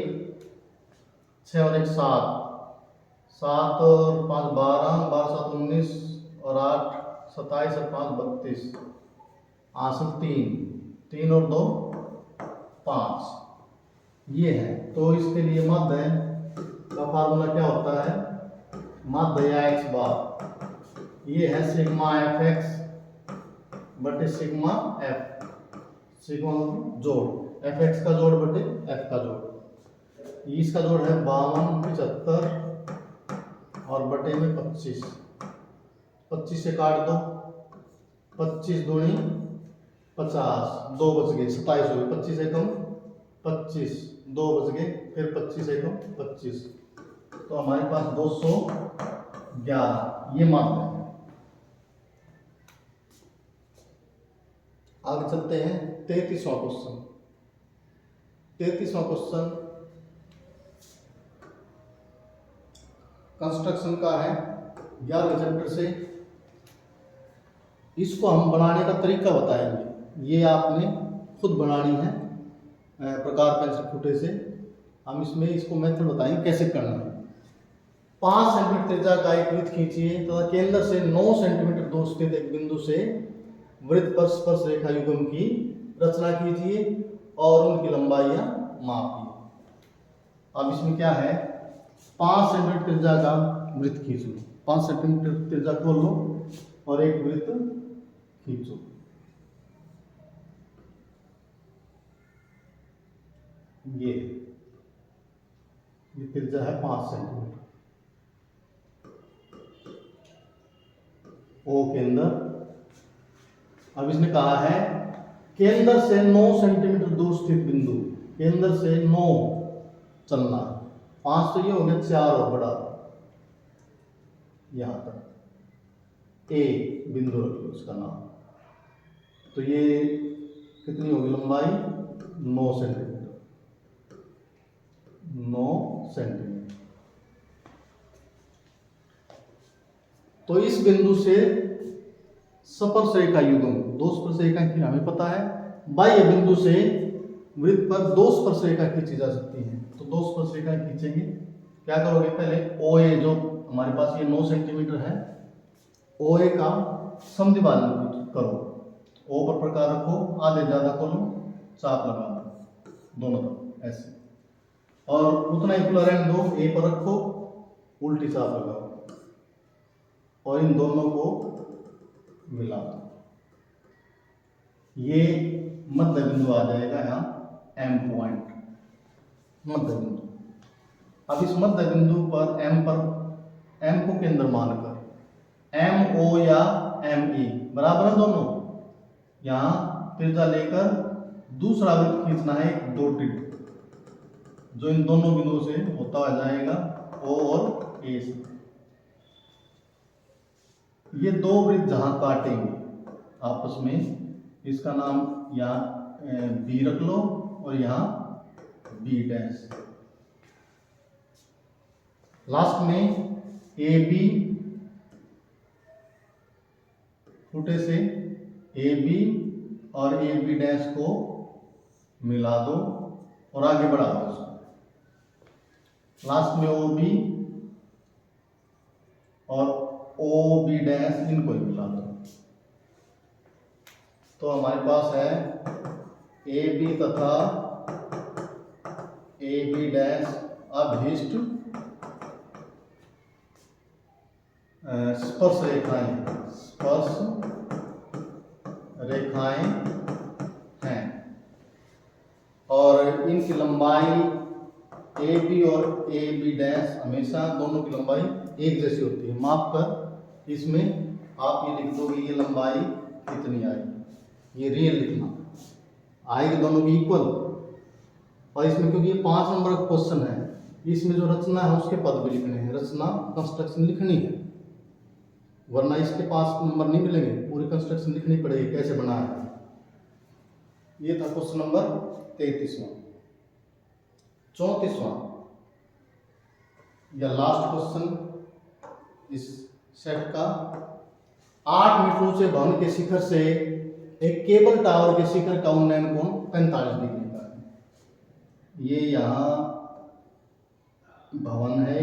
6 और 1 7, 7 और 5 12, 12 7 19 और 8 27 और 5 32, आंसर 3 और 2 5, ये है। तो इसके लिए माध्य का फार्मूला क्या होता है, माध्य या एक्स बार, ये है सिग्मा एफ एक्स बटे सिग्मा एफ, सिग्मा जोड़ एफ एक्स का जोड़ बटे एफ का जोड़, इसका जोड़ है 52 75 और बटे में 25, 25 से काट दो, 25 दूनी 50, 2 बच गए 27 हो गए, 25 से कम 25, 2 बच गए, फिर 25 से कम 25, तो हमारे पास 211, ये माध्य है। आगे चलते हैं 33वां क्वेश्चन। 33वां क्वेश्चन कंस्ट्रक्शन का है 11वें चैप्टर से। इसको हम बनाने का तरीका बताएंगे, ये आपने खुद बनानी है प्रकार पेंसिल फुटे से। हम इसमें इसको मेथड बताएंगे कैसे करना है। 5 सेंटीमीटर त्रिज्या का एक वृत्त खींचिए तथा केंद्र से 9 सेंटीमीटर दूर स्थित एक बिंदु से वृत्त पर स्पर्श रेखा युग्म की रचना कीजिए और उनकी लंबाइयां मापिए। अब इसमें क्या है, 5 सेंटीमीटर त्रिज्या का वृत्त खींच लो, 5 सेंटीमीटर त्रिज्या खोल लो और एक वृत्त खींचो। ये त्रिज्या है 5 सेंटीमीटर। ओ केंद्र, अब इसने कहा है केंद्र से 9 सेंटीमीटर दूर स्थित बिंदु, केंद्र से 9 चलना, 5 तो ये हो गया, 4 और बड़ा यहां तक ए बिंदु रख लो इसका नाम, तो ये कितनी होगी लंबाई 9 सेंटीमीटर, 9 सेंटीमीटर। तो इस बिंदु से स्पर्श रेखा युग्म, 2 स्पर्श रेखा की हमें पता है, बाह्य बिंदु से वृत्त पर 2 स्पर्श रेखा खींची जा सकती है। तो 2 स्पर्श रेखा खींचेंगे, क्या करोगे, पहले ओ ए जो हमारे पास ये 9 सेंटीमीटर है, ओ ए का समद्विभाजन करो, ओ पर प्रकार रखो, आधे ज्यादा खोलो, चाप लगा दो दोनों तरफ ऐसे, और उतना ही खुला रहने दो, ए पर रखो, उल्टी चाप लगाओ और इन दोनों को मिला दो, ये मध्य बिंदु आ जाएगा यहाँ एम पॉइंट, मध्य बिंदु। अब इस मध्य बिंदु पर एम को केंद्र मानकर एम ओ या एम ई बराबर है दोनों, यहाँ त्रिज्या लेकर दूसरा वृत्त खींचना है एक डॉटेड, जो इन दोनों बिंदुओं से होता हुआ जाएगा ओ और ए से। ये 2 वृत्त जहां काटेंगे आपस में, इसका नाम यहाँ बी रख लो और यहाँ बी डैश, लास्ट में ए बी फुटे से ए बी और ए बी डैश को मिला दो और आगे बढ़ा दो उसको, लास्ट में ओ बी और ओ बी डैश इनको ही मिला दो। तो हमारे पास है ए बी तथा ए बी डैश अभीष्ट स्पर्श रेखाएं हैं और इनकी लंबाई ए बी और ए बी डैश हमेशा दोनों की लंबाई एक जैसी होती है। माप कर इसमें आप ये लिख दोगे ये लंबाई कितनी आएगी, ये रियल लिखना आएगी दोनों की इक्वल। और इसमें क्योंकि ये 5 नंबर का क्वेश्चन है, इसमें जो रचना है उसके पद भी लिखने हैं, रचना कंस्ट्रक्शन लिखनी है, वरना इसके 5 नंबर नहीं मिलेंगे, पूरी कंस्ट्रक्शन लिखनी पड़ेगी कैसे बना है। ये था क्वेश्चन नंबर 33वां। 34वां या लास्ट क्वेश्चन इस सेट का, 8 मीटर ऊंचे भवन के शिखर से एक केबल टावर के शिखर का उन्नयन कोण 45 डिग्री का है। ये यहाँ भवन है,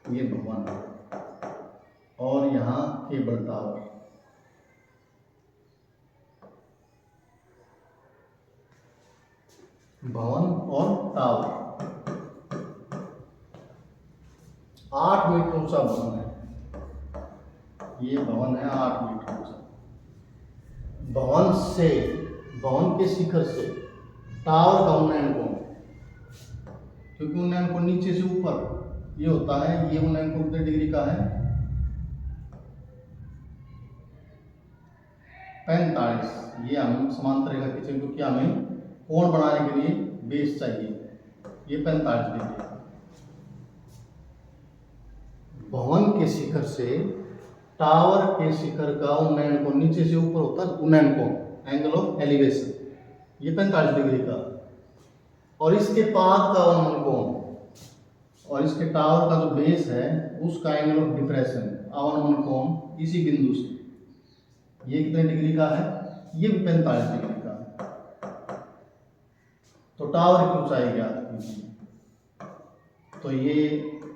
ये भवन है और यहाँ केबल टावर। भवन और टावर 8 मीटर ऊंचा भवन है, ये भवन है 8 मीटर ऊंचा। भवन के शिखर से टावर का उन्नयन कोण, क्योंकि उन्नयन कोण नीचे से ऊपर ये होता है, ये उन्नयन कोण कितने डिग्री का है 45। ये हम समांतर रेखा खींचेंगे क्योंकि हमें कोण बनाने के लिए बेस चाहिए, ये 45 डिग्री। भवन के शिखर से टावर के शिखर का उन्नयन कोण नीचे से ऊपर होता है, उन्नयन कोण एंगल ऑफ एलिवेशन, ये 45 डिग्री का। और इसके पाद का अवनमन कोण और इसके टावर का जो बेस है उसका एंगल ऑफ डिप्रेशन अवनमन कोण इसी बिंदु से ये कितने डिग्री का है, ये भी 45 डिग्री का है। तो टावर की ऊंचाई ज्ञात कीजिए। तो ये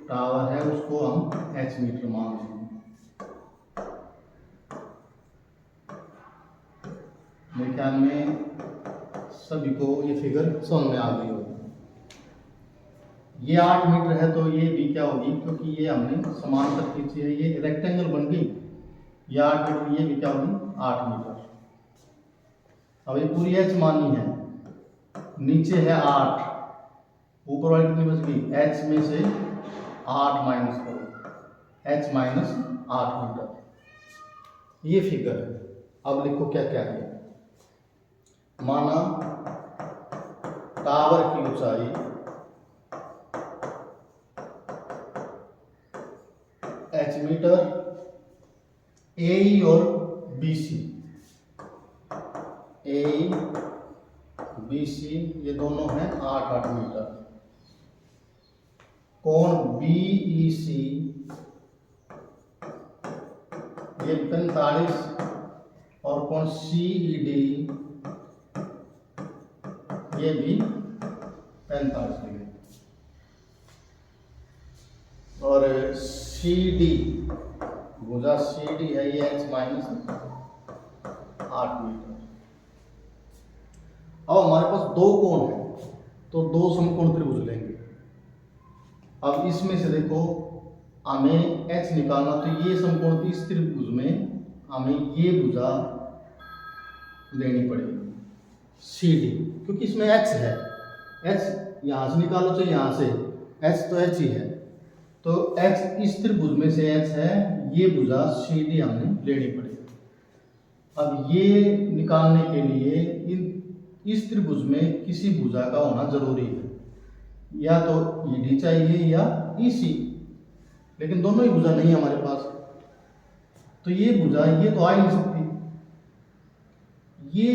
टावर है, उसको हम h मीटर मान लेंगे। मेरे ख्याल में सभी को ये फिगर समझ में आ गई होगी। ये 8 मीटर है तो ये भी क्या होगी, क्योंकि ये हमने समांतर खींची है, ये रेक्टेंगल बन गई। ये 8 मीटर, ये भी क्या होगी 8 मीटर। अब ये पूरी h मानी है, नीचे है 8, ऊपर वाली कितनी बच गई, h में से 8 माइनस करो, h माइनस 8 मीटर। ये फिगर है। अब लिखो क्या क्या है। माना टावर की ऊंचाई h मीटर, AE और BC, AE BC ये दोनों हैं 8-8 मीटर। कोण BEC ये 45 और कोण CED ये भी 45 डिग्री। और CD भुजा CD है, ये h माइनस 8 मीटर। अब हमारे पास 2 कोण है तो 2 समकोण त्रिभुज लेंगे। अब इसमें से देखो हमें h निकालना, तो ये समकोण इस त्रिभुज में हमें ये भुजा लेनी पड़ेगी CD, क्योंकि इसमें h है, h यहाँ से निकालो तो यहाँ से h तो h ही है, तो h इस त्रिभुज में से h है, ये भुजा CD हमें लेनी पड़ेगी। अब ये निकालने के लिए इस त्रिभुज में किसी भुजा का होना जरूरी है, या तो ED चाहिए या EC, लेकिन दोनों ही भुजा नहीं है हमारे पास। तो ये भुजा ये तो आ ही नहीं सकती, ये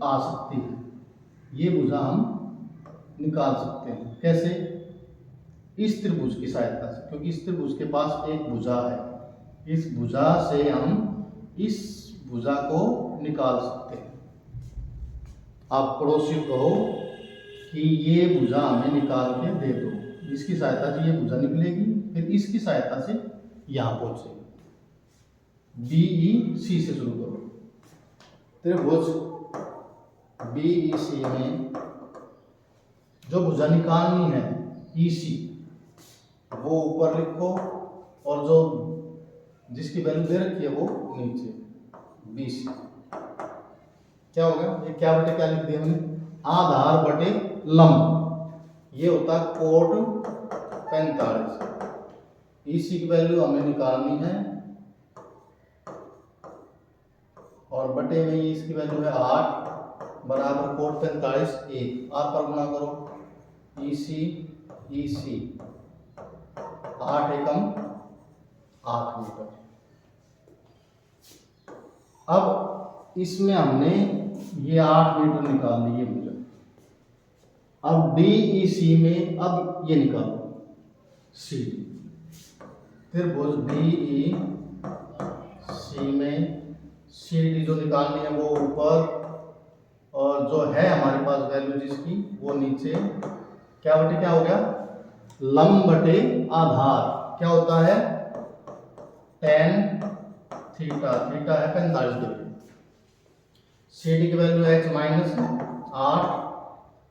आ सकती है, ये भुजा हम निकाल सकते हैं। कैसे? इस त्रिभुज की सहायता से, क्योंकि इस त्रिभुज के पास एक भुजा है, इस भुजा से हम इस भुजा को निकाल सकते हैं। आप पड़ोसी को कहो कि ये भुजा हमें निकाल के दे दो, इसकी सहायता से ये भुजा निकलेगी, फिर इसकी सहायता से यहाँ पहुंचेगी। BEC से शुरू करो। त्रिभुज BEC में जो भुजा निकालनी है EC वो ऊपर लिखो और जो जिसकी वैल्यू दे रखी है वो नीचे BC। क्या होगा, ये क्या बटे क्या लिख दिया हमने, आधार बटे लंब, ये होता है कोट 45। EC की वैल्यू हमें निकालनी है और बटे में इसकी वैल्यू है 8 बराबर कोट 45 1, 8 पर गुणा करो, EC 8 एकम 8 मीटर। अब इसमें हमने ये 8 मीटर निकाल लिए मुझे। अब BEC में अब ये निकालो CD, फिर भुज BEC में CD जो निकालनी है वो ऊपर और जो है हमारे पास वैल्यू जिसकी वो नीचे। क्या बटे क्या हो गया, लंब बटे आधार क्या होता है tan थीटा, थीटा है 45 डिग्री। CD की वैल्यू h माइनस 8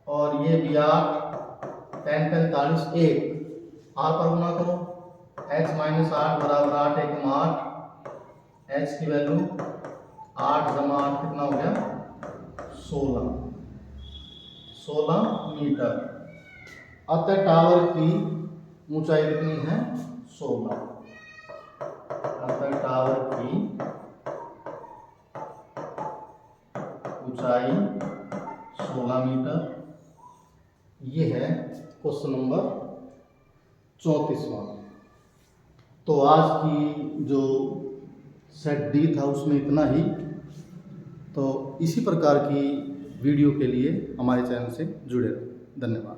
और ये भी 8 tan 45 1, 8 पर गुणा करो, h माइनस 8 बराबर 8 एकम 8, h की वैल्यू 8 जमा 8 कितना हो गया 16 मीटर। अतः टावर की ऊंचाई कितनी है 16। अतः टावर की ऊंचाई 16 मीटर। ये है क्वेश्चन नंबर 34वां। तो आज की जो सेट डी था उसमें इतना ही। तो इसी प्रकार की वीडियो के लिए हमारे चैनल से जुड़े रहें। धन्यवाद।